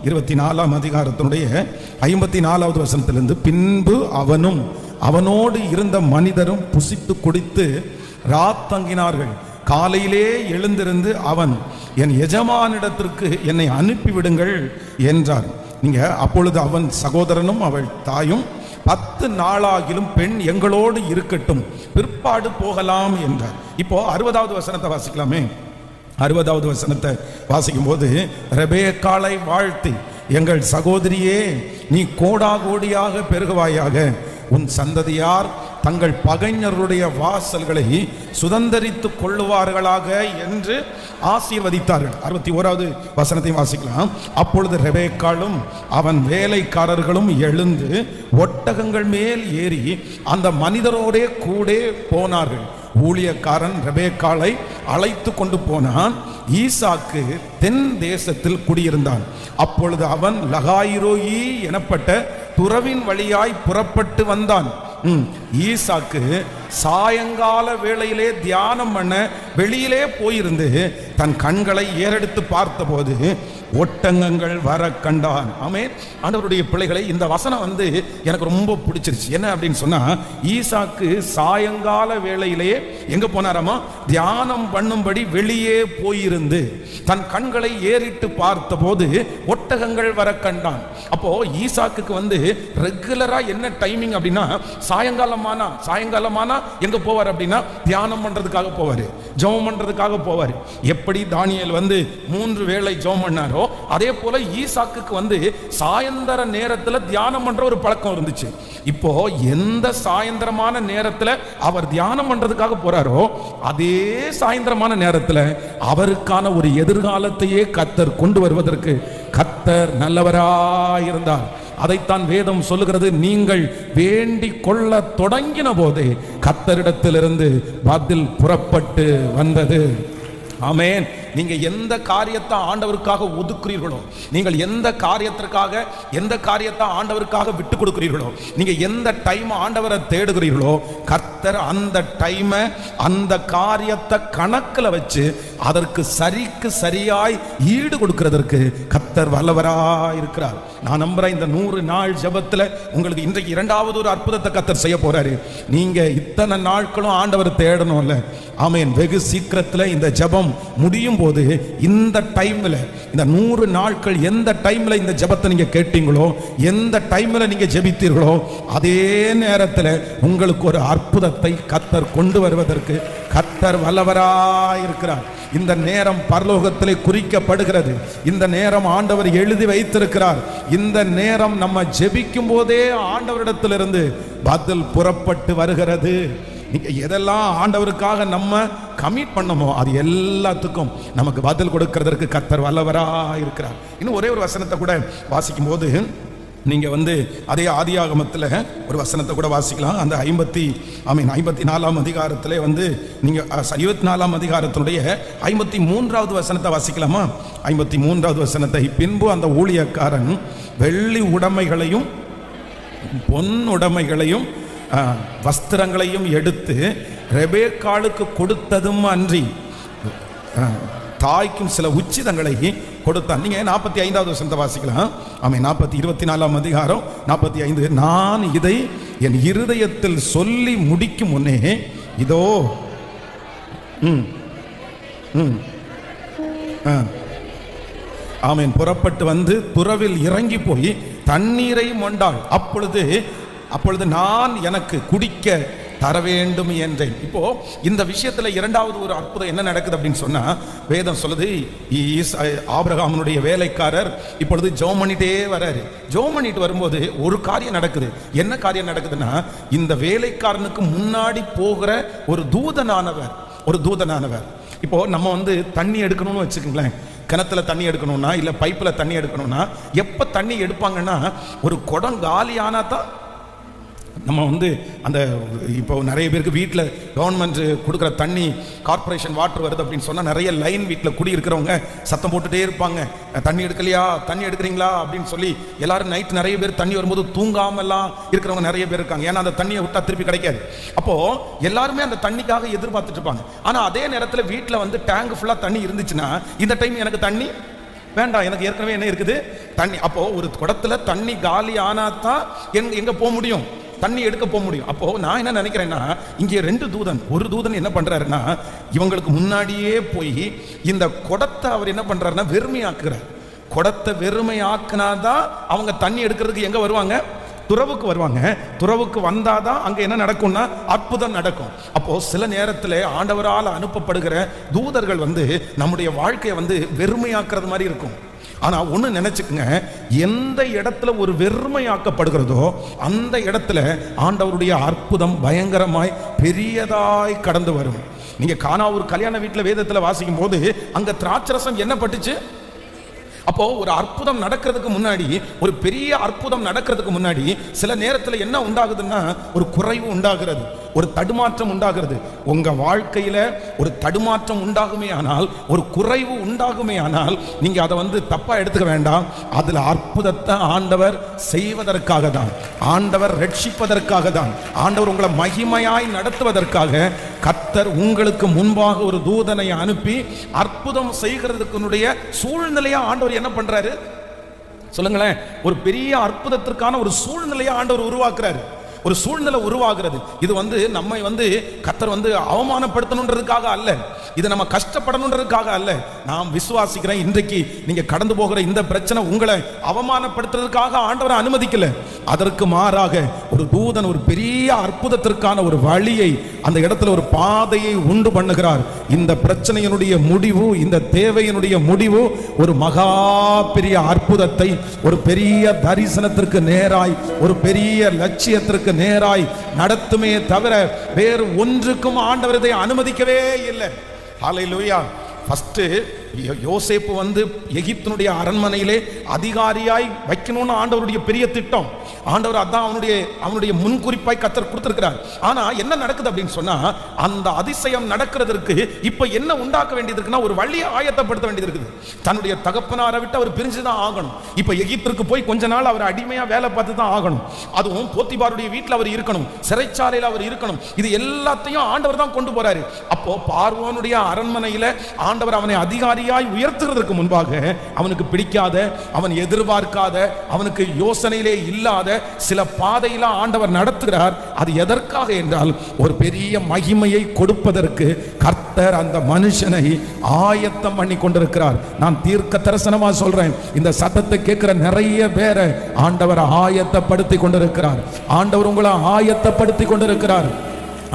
24ஆம் அதிகாரத்தினுடைய 54வது வசனத்திலிருந்து, பின்பு அவனும் அவனோடு இருந்த மனிதரும் புசித்து குடித்து ராத்தங்கினார்கள். காலையிலே எழுந்திருந்து அவன், என் எஜமானிடத்திற்கு என்னை அனுப்பிவிடுங்கள் என்றார். நீங்க அப்பொழுது அவன் சகோதரனும் அவள் தாயும், 10 நாளாகிலும் பெண் எங்களோடு இருக்கட்டும், பிற்பாடு போகலாம் என்றார். இப்போ 60வது வசனத்தை வாசிக்கலாமே. 60வது வசனத்தை வாசிக்கும் போது, ரெபெக்காளை வாழ்த்தி, எங்கள் சகோதரியே, நீ கோடா கோடியாக பெருகுவாயாக, உன் சந்ததியார் தங்கள் பகைஞர்களுடைய வாசல்களை சுதந்தரித்துக் கொள்ளுவார்களாக என்று ஆசீர்வதித்தார்கள். 61வது வசனத்தை வாசிக்கலாம். அப்பொழுது ரெபெக்காளும் அவன் வேலைக்காரர்களும் எழுந்து ஒட்டகங்கள் மேல் ஏறி அந்த மனிதரோடே கூட போனார்கள். ஊழியக்காரன் ரெபெக்காளை அழைத்து கொண்டு போனான். ஈசாக்கு தென் தேசத்தில் குடியிருந்தான். அப்பொழுது அவன் லகாயிரோயி எனப்பட்ட துறவின் வழியாய் புறப்பட்டு வந்தான். ஈசாக்கு சாயங்கால வேளையிலே தியானம் பண்ண வெளியிலே போயிருந்து தன் கண்களை ஏறெடுத்து பார்த்தபோது ஒட்டகங்கள் வர கண்டான். ஆமென். ஆண்டவருடைய பிள்ளைகளை, இந்த வசனம் எனக்கு ரொம்ப பிடிச்சிருச்சு. என்ன அப்படின்னு சொன்னா, ஈசாக்கு சாயங்கால வேளையிலே எங்க போனாராமா? தியானம் பண்ணும்படி வெளியே போயிருந்து தன் கண்களை ஏறிட்டு பார்த்தபோது ஒட்டகங்கள் வர கண்டான். அப்போ ஈசாக்கு ரெகுலரா என்ன டைமிங் அப்படின்னா, சாயங்காலமானா எங்க போவார் அப்படின்னா, தியானம் பண்றதுக்காக போவாரு, ஜெபம் பண்றதுக்காக போவாரு. எப்படி தானியேல் 3 வேளை ஜெபம் பண்ணாரோ, அதே போல ஈசாக்குக்கு சாயந்தர நேரத்துல தியானம் பண்ற ஒரு பழக்கம் இருந்துச்சு. இப்போ எந்த சாயந்தரமான நேரத்துல அவர் தியானம் பண்றதுக்காக போறாரோ, அதே சாயந்தரமான நேரத்துல அவருக்கான ஒரு எதிர்காலத்தையே கர்த்தர் கொண்டு வருவதற்கு கர்த்தர் நல்லவராயிருந்தார். அதைத்தான் வேதம் சொல்லுகிறது. நீங்கள் வேண்டிக் கொள்ள தொடங்கின போதே கர்த்தரிடத்திலிருந்து பதில் புறப்பட்டு வந்தது. ஆமென். நீங்க எந்த காரியத்தை ஆண்டவருக்காக ஒதுக்குறீர்களோ, நீங்கள் எந்த காரியத்தை ஆண்டவருக்காக விட்டு கொடுக்கிறீர்களோ, நீங்க எந்த டைம் ஆண்டவரை தேடுகிறீர்களோ, கர்த்தர் அந்த டைமை அந்த காரியத்தை கணக்கில் வச்சு அதற்கு சரியாய் ஈடு கொடுக்கிறதற்கு கர்த்தர் வல்லவராய் இருக்கிறார். நான் நம்புறேன், இந்த 100 நாள் ஜெபத்துல உங்களுக்கு இன்றைக்கு 2வது ஒரு அற்புதத்தை கர்த்தர் செய்ய போறாரு. நீங்க இத்தனை நாட்களும் ஆண்டவர் தேடணும்ல. ஆமென். வெகு சீக்கிரத்தில் இந்த ஜெபம் முடியும் போது, இந்த டைம்ல, இந்த 100 நாட்கள் எந்த டைம்ல இந்த ஜெபத்தை நீங்க கேட்டீங்களோ, எந்த டைம்ல நீங்க ஜெபித்தீர்களோ, அதே நேரத்தில் உங்களுக்கு ஒரு அற்புதத்தை கர்த்தர் கொண்டு வருவதற்கு கர்த்தர் வல்லவராயிருக்கிறார். இந்த நேரம் பரலோகத்திலே குறிக்கப்படுகிறது. இந்த நேரம் ஆண்டவர் எழுதி வைத்திருக்கிறார். இந்த நேரம் நம்ம ஜெபிக்கும் போதே ஆண்டவரிடத்திலிருந்து பதில் புறப்பட்டு வருகிறது. நீங்க எதெல்லாம் ஆண்டவருக்காக நம்ம கமிட் பண்ணமோ அது எல்லாத்துக்கும் நமக்கு பதில் கொடுக்கிறதற்கு கர்த்தர் வல்லவராக இருக்கிறார். இன்னும் ஒரே ஒரு வசனத்தை கூட வாசிக்கும் போது, நீங்க அதே ஆதியாகமத்தில் ஒரு வசனத்தை கூட வாசிக்கலாம். அந்த 54ஆம் அதிகாரத்திலே நீங்க 24ஆம் அதிகாரத்தினுடைய 53வது வசனத்தை வாசிக்கலாமா? 53வது வசனத்தை, பின்பு அந்த ஊழியக்காரன் வெள்ளி உடைமைகளையும் பொன் உடைமைகளையும் வஸ்திரங்களையும் எடுத்து ரெபெக்காளுக்கு கொடுத்ததும் அன்றி தாய்க்கும் சில உச்சிதங்களை கொடுத்தான். நீங்க 45வது வசனத்தை வாசிக்கலாம். 24ஆம் அதிகாரம் 45. நான் இதை என் இருதயத்தில் சொல்லி முடிக்கும் முன்னே இதோ ஆமென் புறப்பட்டு துறவில் இறங்கி போய் தண்ணீரை மொண்டாள். அப்பொழுது நான் எனக்கு குடிக்க தர வேண்டும் என்றேன். இப்போ இந்த விஷயத்துல 2வது ஒரு அற்புதம் என்ன நடக்குது அப்படின்னு சொன்னா, வேதம் சொல்லுது, ஆபிரகாமுடைய வேலைக்காரர் இப்பொழுது ஜெபம் பண்ணிட்டே வராரு. ஜெபம் பண்ணிட்டு வரும்போது ஒரு காரியம் நடக்குது. என்ன காரியம் நடக்குதுன்னா, இந்த வேலைக்காரனுக்கு முன்னாடி போகிற ஒரு தூதனானவர் இப்போ நம்ம தண்ணி எடுக்கணும்னு வச்சுக்கோங்களேன். கிணத்துல தண்ணி எடுக்கணும்னா, இல்ல பைப்பில் தண்ணி எடுக்கணும்னா, எப்ப தண்ணி எடுப்பாங்கன்னா, ஒரு குடம் காலியானா தான் நம்ம அந்த இப்போ நிறைய பேருக்கு வீட்டில் கவர்மெண்ட் கொடுக்குற தண்ணி கார்பரேஷன் வாட்டர் வருது அப்படின்னு சொன்னால் நிறைய லைன் வீட்டில் குடி இருக்கிறவங்க சத்தம் போட்டுகிட்டே இருப்பாங்க. தண்ணி எடுக்கலையா, தண்ணி எடுக்கிறீங்களா அப்படின்னு சொல்லி எல்லாரும் நைட் நிறைய பேர் தண்ணி வரும்போது தூங்காமலாம் இருக்கிறவங்க நிறைய பேர் இருக்காங்க. ஏன்னா அந்த தண்ணியை விட்டா திருப்பி கிடைக்காது. அப்போது எல்லாருமே அந்த தண்ணிக்காக எதிர்பார்த்துட்டு இருப்பாங்க. ஆனால் அதே நேரத்தில் வீட்டில் டேங்க் ஃபுல்லாக தண்ணி இருந்துச்சுன்னா, இந்த டைம் எனக்கு தண்ணி வேண்டாம், எனக்கு ஏற்கனவே என்ன இருக்குது, தண்ணி. அப்போ ஒரு குடத்துல தண்ணி காலி ஆனாதான் எங்க போக முடியும், தண்ணி எடுக்க போக முடியும். அப்போ நான் என்ன நினைக்கிறேன்னா, இங்கே ரெண்டு தூதன், ஒரு தூதன் என்ன பண்றாருன்னா இவங்களுக்கு முன்னாடியே போய் இந்த குடத்தை அவர் என்ன பண்றாருன்னா வெறுமையாக்குறார். குடத்தை வெறுமையாக்குனாதான் அவங்க தண்ணி எடுக்கிறதுக்கு எங்க வருவாங்க, துறவுக்கு வருவாங்க. துறவுக்கு வந்தாதான் அங்க என்ன நடக்கும்னா அற்புதம் நடக்கும். அப்போ சில நேரத்தில் ஆண்டவரால் அனுப்பப்படுகிற தூதர்கள் நம்முடைய வாழ்க்கையை வெறுமையாக்குறது மாதிரி இருக்கும். ஆனா ஒண்ணு நினைச்சுக்குங்க, எந்த இடத்துல ஒரு வெறுமையாக்கப்படுகிறதோ அந்த இடத்துல ஆண்டவருடைய அற்புதம் பயங்கரமாய் பெரியதாய் கடந்து வரும். நீங்க காணா ஒரு கல்யாண வீட்டுல வேதத்துல வாசிக்கும் போது அங்க திராட்சரசம் என்ன பட்டுச்சு. அப்போ ஒரு அற்புதம் நடக்கிறதுக்கு முன்னாடி, ஒரு பெரிய அற்புதம் நடக்கிறதுக்கு முன்னாடி சில நேரத்தில் என்ன உண்டாகுதுன்னா ஒரு குறைவு உண்டாகிறது, ஒரு தடுமாற்றம் உண்டாகிறது. உங்க வாழ்க்கையில ஒரு தடுமாற்றம் உண்டாகுமே ஆனால், ஒரு குறைவு உண்டாகுமே ஆனால், நீங்க அதை தப்பா எடுத்துக்க வேண்டாம். அதுல அற்புதத்தை ஆண்டவர் செய்வதற்காக தான், ஆண்டவர் ரட்சிப்பதற்காக தான், ஆண்டவர் உங்களை மகிமையாய் நடத்துவதற்காக கர்த்தர் உங்களுக்கு முன்பாக ஒரு தூதனை அனுப்பி அற்புதம் செய்கிறதுக்குடைய சூழ்நிலையா ஆண்டவர் என்ன பண்றாரு சொல்லுங்களேன். ஒரு பெரிய அற்புதத்திற்கான ஒரு சூழ்நிலையை ஆண்டவர் உருவாக்குறாரு. ஒரு சூழ்நிலை உருவாகிறது. இது நம்மை கர்த்தர் அவமானப்படுத்தணுன்றதுக்காக அல்ல, இது நம்ம கஷ்டப்படணுன்றதுக்காக அல்ல. நான் விசுவாசிக்கிறேன், இன்றைக்கு நீங்க கடந்து போகிற இந்த பிரச்சனை உங்களை அவமானப்படுத்துறதுக்காக ஆண்டவரை அனுமதிக்கல. அதற்கு மாறாக ஒரு தூதன் ஒரு பெரிய அற்புதத்திற்கான ஒரு வழியை அந்த இடத்துல ஒரு பாதையை உண்டு பண்ணுகிறார். இந்த பிரச்சனையினுடைய முடிவு, இந்த தேவையினுடைய முடிவு ஒரு மகா பெரிய அற்புதத்தை, ஒரு பெரிய தரிசனத்திற்கு நேராய், ஒரு பெரிய லட்சியத்திற்கு நேராய் நடத்துமே தவிர வேறு ஒன்றுக்கும் ஆண்டவர் இதை அனுமதிக்கவே இல்லை. ஹல்லேலூயா. ஃபர்ஸ்ட் யோசேப்பு எகிப்தினுடைய அரண்மனையிலே அதிகாரியாய் வைக்கணும்னு ஆண்டவருடைய பெரிய திட்டம். ஆண்டவர் அதான் அவனுடைய முன்குறிப்பாய் கர்த்தர் கொடுத்திருக்கிறார். ஆனா என்ன நடக்குது அப்படின்னு சொன்னா, அந்த அதிசயம் நடக்கிறதுக்கு இப்ப என்ன உண்டாக்க வேண்டியது இருக்குன்னா ஒரு வழியை ஆயத்தப்படுத்த வேண்டியது இருக்குது. தன்னுடைய தகப்பனாரை விட்டு அவர் பிரிஞ்சுதான் ஆகணும். இப்ப எகிப்திற்கு போய் கொஞ்ச நாள் அவர் அடிமையா வேலை பார்த்து தான் ஆகணும். அதுவும் போத்திபாருடைய வீட்டில் அவர் இருக்கணும், சிறைச்சாலையில் அவர் இருக்கணும். இது எல்லாத்தையும் ஆண்டவர் தான் கொண்டு போறாரு. அப்போ பார்வோனுடைய அரண்மனையில ஆண்டவர் அவனை அதிகாரியாய் உயர்த்துறதுக்கு முன்பாக அவனுக்கு பிடிக்காத, அவன் எதிர்பார்க்காத, அவனுக்கு யோசனையிலே இல்லாத சில பாதையில ஆண்டவர் நடத்துகிறார். அது எதற்காக என்றால் ஒரு பெரிய மகிமையை கொடுப்பதற்கு கர்த்தர் அந்த மனுஷனை ஆயத்தம் பண்ணி கொண்டிருக்கிறார். நான் தீர்க்க தரிசனமா சொல்றேன், இந்த சத்தத்தை கேட்கிற நிறைய பேரை ஆண்டவர் ஆயத்தப்படுத்தி கொண்டிருக்கிறார். ஆண்டவர் உங்களை ஆயத்தப்படுத்தி கொண்டிருக்கிறார்.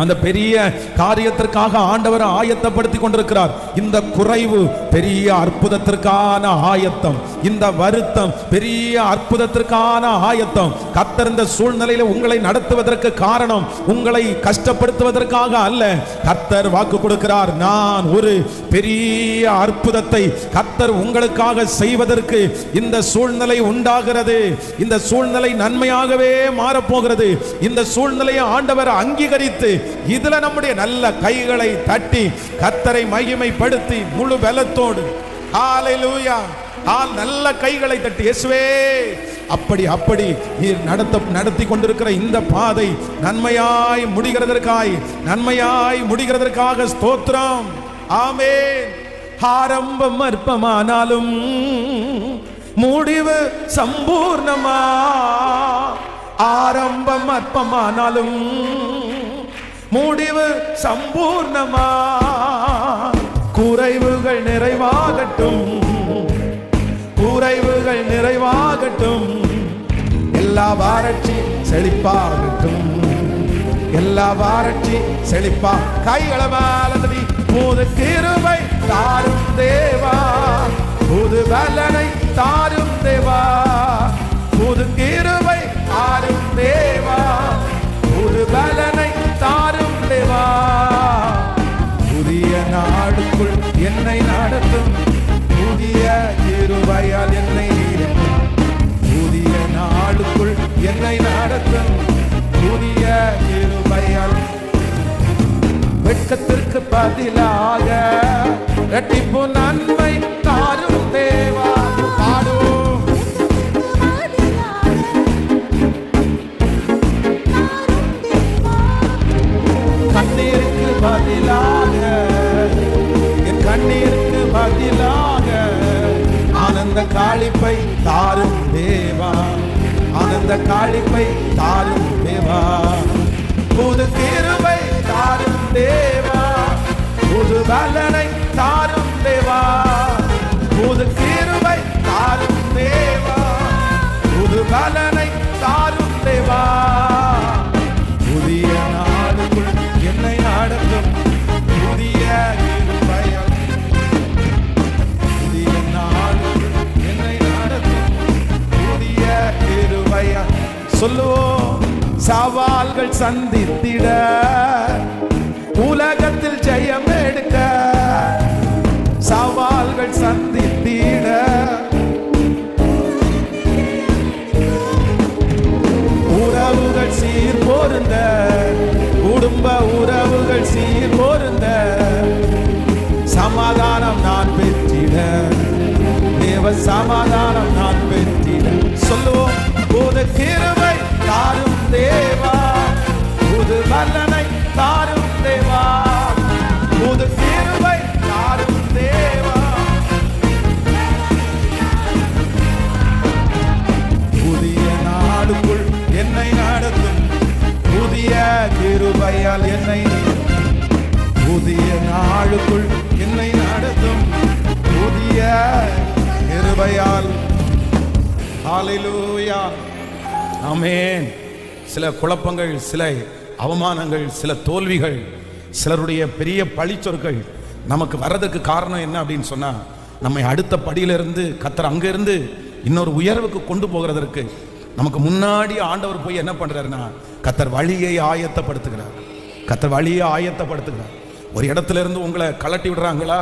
அந்த பெரிய காரியத்திற்காக ஆண்டவர் ஆயத்தப்படுத்தி கொண்டிருக்கிறார். இந்த குறைவு பெரிய அற்புதத்திற்கான ஆயத்தம், இந்த வருத்தம் பெரிய அற்புதத்திற்கான ஆயத்தம். கர்த்தர் இந்த சூழ்நிலையில உங்களை நடத்துவதற்கு காரணம் உங்களை கஷ்டப்படுத்துவதற்காக அல்ல. கர்த்தர் வாக்கு கொடுக்கிறார், நான் ஒரு பெரிய அற்புதத்தை கர்த்தர் உங்களுக்காக செய்வதற்கு இந்த சூழ்நிலை உண்டாகிறது. இந்த சூழ்நிலை நன்மையாகவே மாறப்போகிறது. இந்த சூழ்நிலையை ஆண்டவர் அங்கீகரித்து இதுல நம்முடைய நல்ல கைகளை தட்டி கர்த்தரை மகிமைப்படுத்தி முழு பலத்தோடு ஹல்லேலூயா நல்ல கைகளை தட்டி இயேசுவே அப்படி நீர் நடத்தி கொண்டிருக்கிற இந்த பாதை நன்மையாய் முடிகிறதற்காக ஸ்தோத்திரம். ஆமென். ஆரம்பம் அற்பமானாலும் முடிவு சம்பூர்ணமா, ஆரம்பம் அற்பமானாலும் முடிவு சம்பூர்ணமா, குறைவுகள் நிறைவாகட்டும், குறைவுகள் நிறைவாகட்டும், எல்லா வறட்சி செழிப்பாகட்டும், எல்லா வறட்சி செழிப்பா. கைகளை மேலடி புது கிருபை தாரும் தேவா, புது பலனை தாரும் தேவா, புது கிருபை தாரும் தேவா, புது பலனை தாரும் தேவா. புதிய நாடுக்குள் என்னை நடத்தும், புதிய கிருபையால் என்னை நிறுத்தும், புதிய நாடுக்குள் என்னை நடத்தும், புதிய கிருபையால். வெட்கத்திற்கு பதிலாக இரட்டிப்பு நன்மை தாரும் தேவா. பாடுவோம். கண்ணீருக்கு பதிலாக, என் கண்ணீருக்கு பதிலாக ஆனந்த ஆனந்த களிப்பை தாரும் தேவா, ஆனந்த களிப்பை தாரும் தேவா, புது கிருபை தாரும் தேவா, புது பலனை தாரும் தேவா, புது கிருபை தாரும் தேவா, புது பலனை தாரும் தேவா, புதிய நாளுக்குள் என்னை நடத்தும் புதிய கிருபையால், புதிய நாளுக்குள் என்னை நடத்தும் புதிய கிருபையால். சொல்லுவோம், சவால்கள் சந்தித்திட, உலகத்தில் ஜெயம் எடுக்க, சவால்கள் சந்தித்திட, உறவுகள் சீர் பொருந்த, குடும்ப உறவுகள் சீர் பொருந்த, சமாதானம் நான் பெற்றிட, தேவ சமாதானம் நான் பெற்றிட. சொல்லுவோம், புது கிருபை தாரும் தேவா, புது வல்லனை தாரும் தேவா, புது கிருபை தாரும் தேவா, புதிய நாளுக்குள் என்னை நடத்தும் புதிய கிருபையால் என்னை, புதிய நாளுக்குள் என்னை நடத்தும் புதிய கிருபையால். ஹல்லேலூயா, ஆமென். சில குழப்பங்கள், சில அவமானங்கள், சில தோல்விகள், சிலருடைய பெரிய பழிச்சொற்கள் நமக்கு வர்றதுக்கு காரணம் என்ன அப்படின்னு சொன்னா, நம்மை அடுத்த படியிலிருந்து கர்த்தர் அங்கிருந்து இன்னொரு உயர்வுக்கு கொண்டு போகிறதற்கு நமக்கு முன்னாடி ஆண்டவர் போய் என்ன பண்றாருன்னா, கர்த்தர் வழியை ஆயத்தப்படுத்துகிறார், கர்த்தர் வழியை ஆயத்தப்படுத்துகிறார். ஒரு இடத்துல இருந்து உங்களை கலட்டி விடுறாங்களா,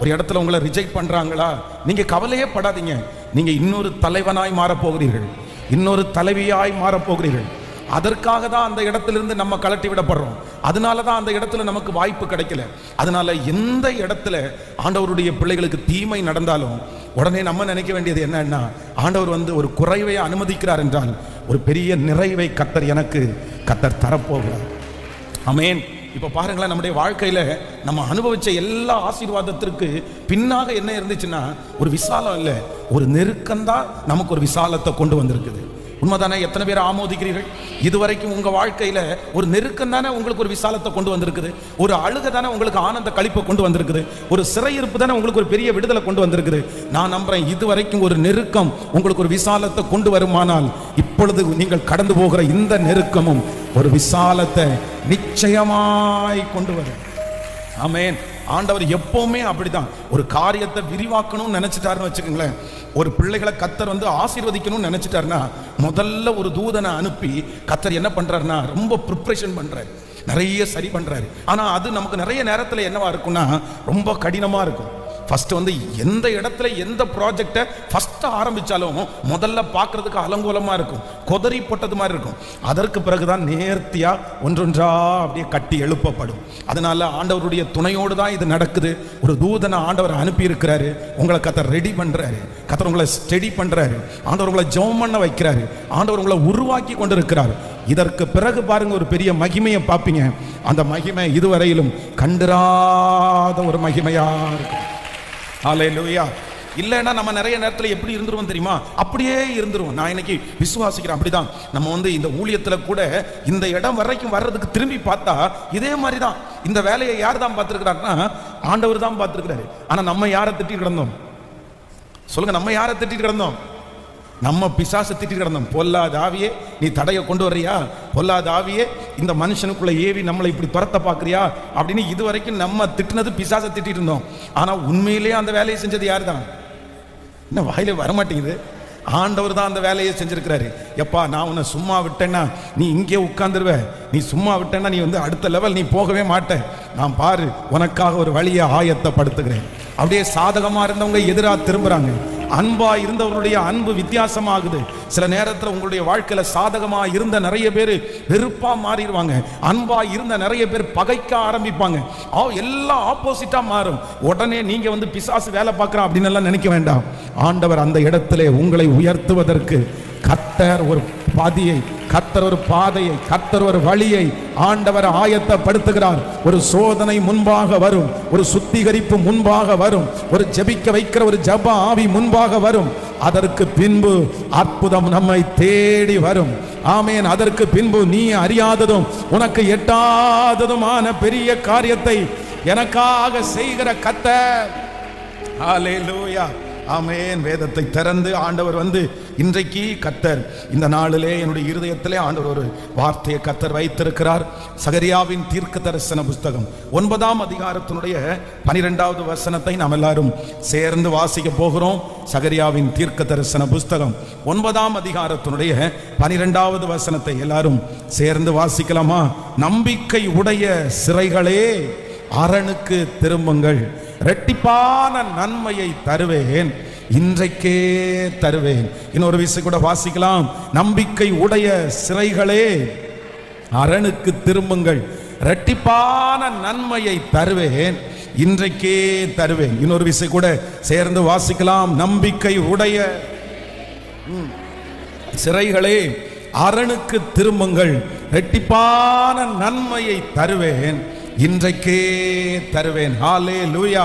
ஒரு இடத்துல உங்களை ரிஜெக்ட் பண்றாங்களா, நீங்க கவலையே படாதீங்க. நீங்க இன்னொரு தலைவனாய் மாறப்போகிறீர்கள், இன்னொரு தலைவியாய் மாறப்போகிறீர்கள். அதற்காக தான் அந்த இடத்திலிருந்து நம்ம கலட்டி விடப்படுறோம். அதனால தான் அந்த இடத்துல நமக்கு வாய்ப்பு கிடைக்கல. அதனால எந்த இடத்துல ஆண்டவருடைய பிள்ளைகளுக்கு தீமை நடந்தாலும் உடனே நம்ம நினைக்க வேண்டியது என்னன்னா, ஆண்டவர் வந்து ஒரு குறைவை அனுமதிக்கிறார் என்றால் ஒரு பெரிய நிறைவை கர்த்தர் தரப்போகிறார். ஆமென். இப்போ பாருங்களேன், நம்முடைய வாழ்க்கையில நம்ம அனுபவிச்ச எல்லா ஆசீர்வாதத்திற்கு பின்னாக என்ன இருந்துச்சுன்னா, ஒரு விசாலம் இல்லை, ஒரு நெருக்கம்தான் நமக்கு ஒரு விசாலத்தை கொண்டு வந்திருக்குது. உண்மைதானே? எத்தனை பேர் ஆமோதிக்கிறீர்கள்? இதுவரைக்கும் உங்க வாழ்க்கையில ஒரு நெருக்கம் தானே உங்களுக்கு ஒரு விசாலத்தை கொண்டு வந்திருக்குது, ஒரு அழுகை தானே உங்களுக்கு ஆனந்த களிப்பை கொண்டு வந்திருக்குது, ஒரு சிறையிருப்பு தானே உங்களுக்கு ஒரு பெரிய விடுதலை கொண்டு வந்திருக்குது. நான் நம்புறேன், இதுவரைக்கும் ஒரு நெருக்கம் உங்களுக்கு ஒரு விசாலத்தை கொண்டு வருமானால், இப்பொழுது நீங்கள் கடந்து போகிற இந்த நெருக்கமும் ஒரு விசாலத்தை நிச்சயமாய் கொண்டு வரும். ஆமென். ஆண்டவர் எப்பவுமே அப்படிதான். ஒரு காரியத்தை விரிவாக்கணும்னு நினைச்சிட்டாருன்னு வச்சுக்கோங்களேன், ஒரு பிள்ளைகளை கர்த்தர் வந்து ஆசீர்வதிக்கணும்னு நினைச்சிட்டாருன்னா, முதல்ல ஒரு தூதனை அனுப்பி கர்த்தர் என்ன பண்றாருன்னா, ரொம்ப ப்ரிப்பரேஷன் பண்றாரு, நிறைய சரி பண்றாரு. ஆனா அது நமக்கு நிறைய நேரத்தில் என்னவா இருக்கும்னா, ரொம்ப கடினமா இருக்கும். ஃபர்ஸ்ட் வந்து எந்த இடத்துல எந்த ப்ராஜெக்டை ஃபர்ஸ்ட் ஆரம்பிச்சாலும் முதல்ல பார்க்கறதுக்கு அலங்கோலமா இருக்கும், கொதறி போட்டது மாதிரி இருக்கும். அதற்கு பிறகுதான் நேர்த்தியா ஒன்றொன்றா அப்படியே கட்டி எழுப்பப்படும். அதனால ஆண்டவருடைய துணையோடு தான் இது நடக்குது. ஒரு தூதனை ஆண்டவர் அனுப்பி இருக்கிறாரு, உங்களை கர்த்தர் ரெடி பண்றாரு, கர்த்தர் உங்களை ஸ்டடி பண்றாரு, ஆண்டவர் உங்களை ஜெபம் பண்ண வைக்கிறாரு, ஆண்டவர் உங்களை உருவாக்கி கொண்டு இருக்கிறார். இதற்கு பிறகு பாருங்க, ஒரு பெரிய மகிமையை பார்ப்பீங்க. அந்த மகிமை இதுவரையிலும் கண்டிராத ஒரு மகிமையா இருக்கும். ஹல்லேலூயா. இல்லைன்னா நம்ம நிறைய நேரத்தில் எப்படி இருந்துருவோம் தெரியுமா? அப்படியே இருந்துருவோம். நான் இன்னைக்கு விசுவாசிக்கிறேன் அப்படிதான். நம்ம வந்து இந்த ஊழியத்தில் கூட இந்த இடம் வரைக்கும் வர்றதுக்கு திரும்பி பார்த்தா இதே மாதிரி தான். இந்த வேலையை யார் தான் பார்த்துருக்கிறாருன்னா, ஆண்டவர் தான் பார்த்துருக்கிறாரு. ஆனால் நம்ம யாரை திட்டிட்டு கிடந்தோம் சொல்லுங்க? நம்ம யாரை திட்டிட்டு கிடந்தோம்? நம்ம பிசாசை திட்டிட்டு கிடந்தோம். பொல்லாத ஆவியே, நீ தடையை கொண்டு வர்றியா? பொல்லாத ஆவியே, இந்த மனுஷனுக்குள்ள ஏவி நம்மளை இப்படி துரத்த பார்க்குறியா அப்படின்னு இதுவரைக்கும் நம்ம திட்டினது பிசாசை திட்டிட்டு இருந்தோம். ஆனால் உண்மையிலேயே அந்த வேலையை செஞ்சது யார் தான்? இன்னும் வாயிலே வரமாட்டேங்குது. ஆண்டவர் தான் அந்த வேலையை செஞ்சிருக்கிறாரு. எப்பா, நான் உன்னை சும்மா விட்டேன்னா நீ இங்கே உட்கார்ந்துருவ, நீ சும்மா விட்டேன்னா நீ வந்து அடுத்த லெவல் நீ போகவே மாட்ட. நான் பாரு, உனக்காக ஒரு வழியை ஆயத்தப்படுத்துகிறேன். அப்படியே சாதகமாக இருந்தவங்க எதிராக திரும்புறாங்க. அன்பா இருந்தவருடைய அன்பு வித்தியாசமாகுது. சில நேரத்தில் உங்களுடைய வாழ்க்கையில சாதகமா இருந்த நிறைய பேர் வெறுப்பா மாறிடுவாங்க, அன்பா இருந்த நிறைய பேர் பகைக்க ஆரம்பிப்பாங்க. எல்லாம் ஆப்போசிட்டா மாறும். உடனே நீங்க வந்து பிசாசு வேலை பார்க்கறான் அப்படின்னு எல்லாம் நினைக்க வேண்டாம். ஆண்டவர் அந்த இடத்திலே உங்களை உயர்த்துவதற்கு கர்த்தர் ஒரு பாதையை, கர்த்தர் ஒரு பாதையை, கர்த்தர் ஒரு வழியை ஆண்டவர் ஆயத்தப்படுத்துகிறார். ஒரு சோதனை முன்பாக வரும், ஒரு சுத்திகரிப்பு முன்பாக வரும், ஒரு ஜெபிக்க வைக்கிற ஒரு ஜெப ஆவி முன்பாக வரும். அதற்கு பின்பு அற்புதம் நம்மை தேடி வரும். ஆமென். அதற்கு பின்பு நீ அறியாததும் உனக்கு எட்டாததுமான பெரிய காரியத்தை எனக்காக செய்கிற கர்த்தர். ஹல்லேலூயா. ஆமென். வேதத்தை திறந்து ஆண்டவர் இன்றைக்கு கர்த்தர் இந்த நாளிலே என்னுடைய இருதயத்திலே ஆண்டவர் ஒரு வார்த்தையை கர்த்தர் வைத்திருக்கிறார். சகரியாவின் தீர்க்க தரிசன புஸ்தகம் 9ஆம் அதிகாரத்தினுடைய 12வது வசனத்தை நாம் எல்லாரும் சேர்ந்து வாசிக்க போகிறோம். சகரியாவின் தீர்க்க தரிசன புஸ்தகம் 9ஆம் அதிகாரத்தினுடைய 12வது வசனத்தை எல்லாரும் சேர்ந்து வாசிக்கலாமா? நம்பிக்கை உடைய சிறைகளே அரணுக்கு திரும்புங்கள், இரட்டிப்பான நன்மையை தருவேன், இன்றைக்கே தருவேன். இன்னொரு விஷயம் கூட வாசிக்கலாம். நம்பிக்கை உடைய சிறைகளே அரணுக்கு திரும்புங்கள், இரட்டிப்பான நன்மையை தருவேன், இன்றைக்கே தருவேன். இன்னொரு விஷயம் கூட சேர்ந்து வாசிக்கலாம். நம்பிக்கை உடைய சிறைகளே அரணுக்கு திரும்புங்கள், இரட்டிப்பான நன்மையை தருவேன், இன்றைக்கே தருவேன். ஹல்லேலூயா.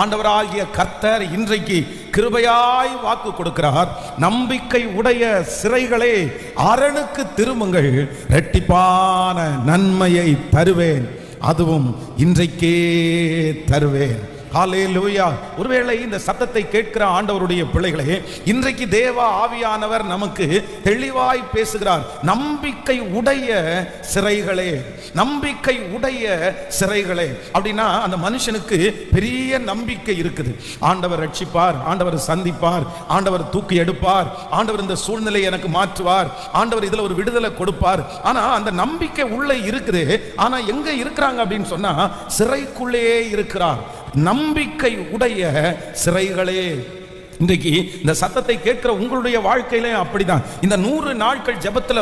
ஆண்டவராகிய கர்த்தர் இன்றைக்கு கிருபையாய் வாக்கு கொடுக்கிறார். நம்பிக்கை உடைய சிறைகளே அரணுக்கு திரும்புங்கள், இரட்டிப்பான நன்மையை தருவேன், அதுவும் இன்றைக்கே தருவேன். ஹல்லேலூயா. ஒருவேளை இந்த சத்தத்தை கேட்கிற ஆண்டவருடைய பிள்ளைகளே, இன்றைக்கு தேவ ஆவியானவர் நமக்கு தெளிவாய் பேசுகிறார். நம்பிக்கை உடைய சிறைகளே, நம்பிக்கை உடைய சிறைகளே. அப்படின்னா அந்த மனுஷனுக்கு பெரிய நம்பிக்கை இருக்குது. ஆண்டவர் ரட்சிப்பார், ஆண்டவர் சந்திப்பார், ஆண்டவர் தூக்கி எடுப்பார், ஆண்டவர் இந்த சூழ்நிலையை எனக்கு மாற்றுவார், ஆண்டவர் இதுல ஒரு விடுதலை கொடுப்பார். ஆனா அந்த நம்பிக்கை உள்ளே இருக்குது. ஆனா எங்க இருக்கிறாங்க அப்படின்னு சொன்னா சிறைக்குள்ளே இருக்கிறார். நம்பிக்கை உடைய சிறைகளே. இன்றைக்கு இந்த சத்தத்தை கேட்கிற உங்களுடைய வாழ்க்கையிலே அப்படிதான். இந்த 100 நாட்கள் ஜெபத்துல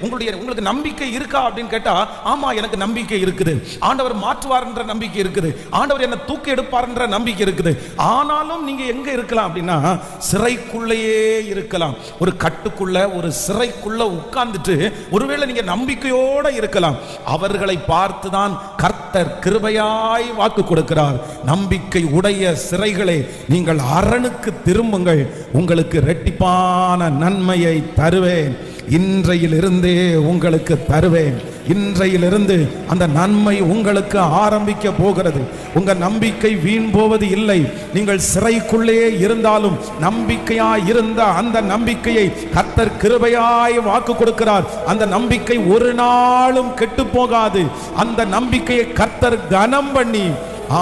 உங்களுக்கு நம்பிக்கை இருக்கா அப்படின்னு கேட்டா, ஆமா எனக்கு நம்பிக்கை இருக்குது, ஆண்டவர் மாற்றுவார் என்ற நம்பிக்கை இருக்குது, ஆண்டவர் என்ன தூக்கி எடுப்பார் என்ற நம்பிக்கை இருக்குது. ஆனாலும் நீங்க எங்க இருக்கலாம் அப்படின்னா சிறைக்குள்ளேயே இருக்கலாம். ஒரு கட்டுக்குள்ள, ஒரு சிறைக்குள்ள உட்கார்ந்துட்டு ஒருவேளை நீங்க நம்பிக்கையோட இருக்கலாம். அவர்களை பார்த்துதான் கர்த்தர் கிருபையாய் வாக்கு கொடுக்கிறார். நம்பிக்கை உடைய சிறைகளே, நீங்கள் அரணுக்கு திரும்புங்கள், உங்களுக்கு இரட்டிப்பான நன்மையை தருவேன், இன்றையிலிருந்தே உங்களுக்கு தருவேன். இன்றையிலிருந்து அந்த நன்மை உங்களுக்கு ஆரம்பிக்க போகிறது. உங்க நம்பிக்கை வீண் போவது இல்லை. நீங்கள் சிறைக்குள்ளே இருந்தாலும் நம்பிக்கையாய் இருந்த அந்த நம்பிக்கையை கர்த்தர் கிருபையாய் வாக்கு கொடுக்கிறார். அந்த நம்பிக்கை ஒரு நாளும் கெட்டு போகாது. அந்த நம்பிக்கையை கர்த்தர் கனம் பண்ணி,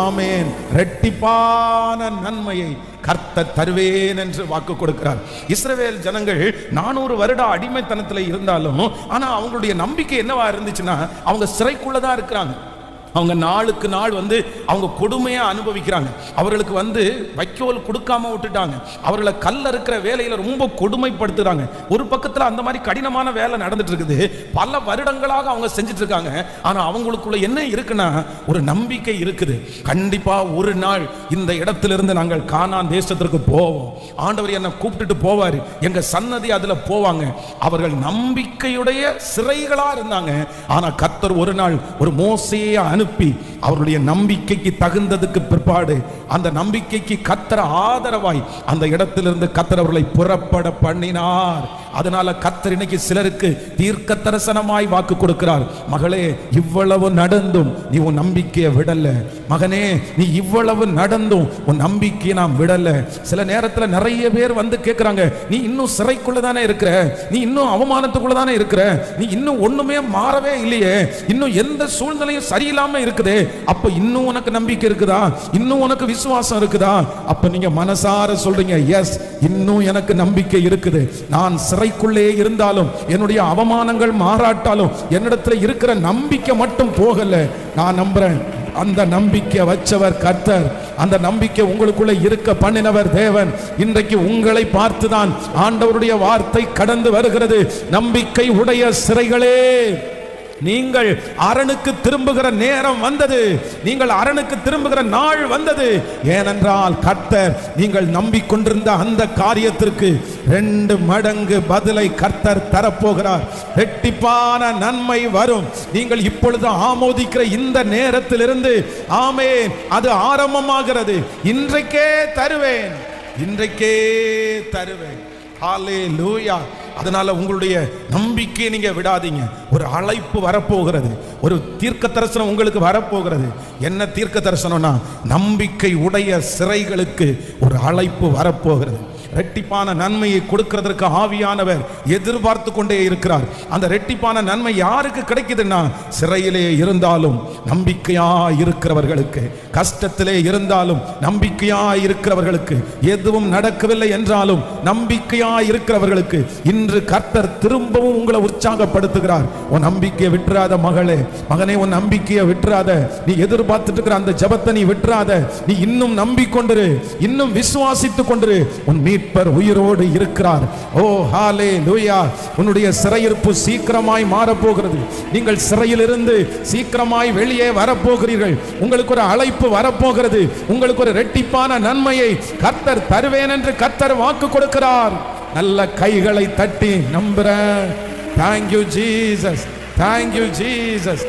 ஆமென், இரட்டிப்பான நன்மையை கர்த்தர் தருவேன் என்று வாக்கு கொடுக்கிறார். இஸ்ரவேல் ஜனங்கள் 400 வருட அடிமைத்தனத்தில் இருந்தாலும் ஆனா அவங்களுடைய நம்பிக்கை என்னவா இருந்துச்சுன்னா, அவங்க சிறைக்குள்ளதான் இருக்கிறாங்க. அவங்க நாளுக்கு நாள் அவங்க கொடுமையா அனுபவிக்கிறாங்க. அவர்களுக்கு வைக்கோல் கொடுக்காம விட்டுட்டாங்க. அவர்களை கல்ல இருக்கிற வேலையில ரொம்ப கொடுமைப்படுத்துறாங்க. ஒரு பக்கத்துல அந்த மாதிரி கடினமான வேலை நடந்துட்டு இருக்குது. பல வருடங்களாக அவங்க செஞ்சுட்டு இருக்காங்க. ஆனா அவங்களுக்குள்ள என்ன இருக்குன்னா ஒரு நம்பிக்கை இருக்குது. கண்டிப்பா ஒரு நாள் இந்த இடத்திலிருந்து நாங்கள் கானான் தேசத்திற்கு போவோம், ஆண்டவர் என்னை கூப்பிட்டுட்டு போவாரு, எங்க சன்னதி அதுல போவாங்க. அவர்கள் நம்பிக்கையுடைய சிறைகளா இருந்தாங்க. ஆனா கர்த்தர் ஒரு நாள் ஒரு மோசேயை அனுப்பி அவருடைய நம்பிக்கைக்கு தகுந்ததுக்கு பிற்பாடு அந்த நம்பிக்கைக்கு கர்த்தர் ஆதரவாய் அந்த இடத்திலிருந்து கர்த்தர் அவர்களை புறப்பட பண்ணினார். அதனால கர்த்தர் இன்னைக்கு சிலருக்கு தீர்க்க தரிசனமாய் வாக்கு கொடுக்கிறார். மகளே, இவ்வளவு நடந்தும் நீ உன் நம்பிக்கையை விடல. மகனே, நீ இவ்வளவு நடந்தும் உன் நம்பிக்கையை நாம் விடல. சில நேரத்துல நிறைய பேர் கேட்கிறாங்க, நீ இன்னும் சிறைக்குள்ளதானே இருக்கிற, நீ இன்னும் அவமானத்துக்குள்ளதானே இருக்கிற, நீ இன்னும் ஒண்ணுமே மாறவே இல்லையே, இன்னும் எந்த சூழ்நிலையும் சரியில்லாம இருக்குதே, அப்ப இன்னும் உனக்கு நம்பிக்கை இருக்குதா, இன்னும் உனக்கு விசுவாசம் இருக்குதா? அப்ப நீங்க மனசார சொல்றீங்க, எஸ், இன்னும் எனக்கு நம்பிக்கை இருக்குது. நான் சிறைக்குள்ளே இருந்தாலும் என்னுடைய அவமானங்கள் மாறாட்டாலும் என்னிடத்துல இருக்கிற நம்பிக்கை மட்டும் போகல. நான் நம்புறேன், அந்த நம்பிக்கை வச்சவர் கர்த்தர், அந்த நம்பிக்கை உங்களுக்குள்ள இருக்க பண்ணினவர் தேவன். இன்றைக்கு உங்களை பார்த்துதான் ஆண்டவருடைய வார்த்தை கடந்து வருகிறது. நம்பிக்கை உடைய சிறைகளே, நீங்கள் அரணுக்கு திரும்புகிற நேரம் வந்தது. நீங்கள் அரணுக்கு திரும்புகிற நாள் வந்தது. ஏனென்றால் கர்த்தர் நீங்கள் நம்பிக்கொண்டிருந்த அந்த காரியத்திற்கு 2 மடங்கு பதிலை கர்த்தர் தரப்போகிறார். இரட்டிப்பான நன்மை வரும். நீங்கள் இப்பொழுது ஆமோதிக்கிற இந்த நேரத்திலிருந்து ஆமென், அது ஆரம்பமாகிறது. இன்றைக்கே தருவேன், இன்றைக்கே தருவேன். ஹல்லேலூயா. அதனால உங்களுடைய நம்பிக்கையை நீங்க விடாதீங்க. ஒரு அழைப்பு வரப்போகிறது, ஒரு தீர்க்க தரிசனம் உங்களுக்கு வரப்போகிறது. என்ன தீர்க்க தரிசனம்னா, நம்பிக்கை உடைய சிறைகளுக்கு ஒரு அழைப்பு வரப்போகிறது. ரெட்டிப்பான நன்மையை கொடுக்கிறதற்கு ஆவியானவர் எதிர்பார்த்து கொண்டே இருக்கிறார். அந்த ரெட்டிப்பான நன்மை யாருக்கு கிடைக்குதுன்னா, சிறையிலே இருந்தாலும் நம்பிக்கையா இருக்கிறவர்களுக்கு, கஷ்டத்திலே இருந்தாலும் நம்பிக்கையா இருக்கிறவர்களுக்கு, எதுவும் நடக்கவில்லை என்றாலும் நம்பிக்கையா இருக்கிறவர்களுக்கு இன்று கர்த்தர் திரும்பவும் உங்களை உற்சாகப்படுத்துகிறார். உன் நம்பிக்கையை விட்டுறாத மகளே, மகனே, உன் நம்பிக்கையை விட்டுறாத. நீ எதிர்பார்த்துட்டு இருக்கிற அந்த ஜெபத்தை நீ விட்டுறாத. நீ இன்னும் நம்பிக்கொண்டிரு, இன்னும் விசுவாசித்துக் கொண்டிரு. உன் மீட்பர் உயிரோடு இருக்கிறார். ஓ ஹல்லேலூயா. உன்னுடைய சிறையிருப்பு சீக்கிரமாய் மாறப்போகிறது. நீங்கள் சிறையிலிருந்து சீக்கிரமாய் வெளியே வரப்போகிறீர்கள். உங்களுக்கு ஒரு அழைப்பு வரப்போகிறது. உங்களுக்கு ஒரு இரட்டிப்பான நன்மையை கர்த்தர் தருவேன் என்று கர்த்தர் வாக்கு கொடுக்கிறார். நல்ல கைகளை தட்டி நம்புறேன். Thank you Jesus, thank you Jesus,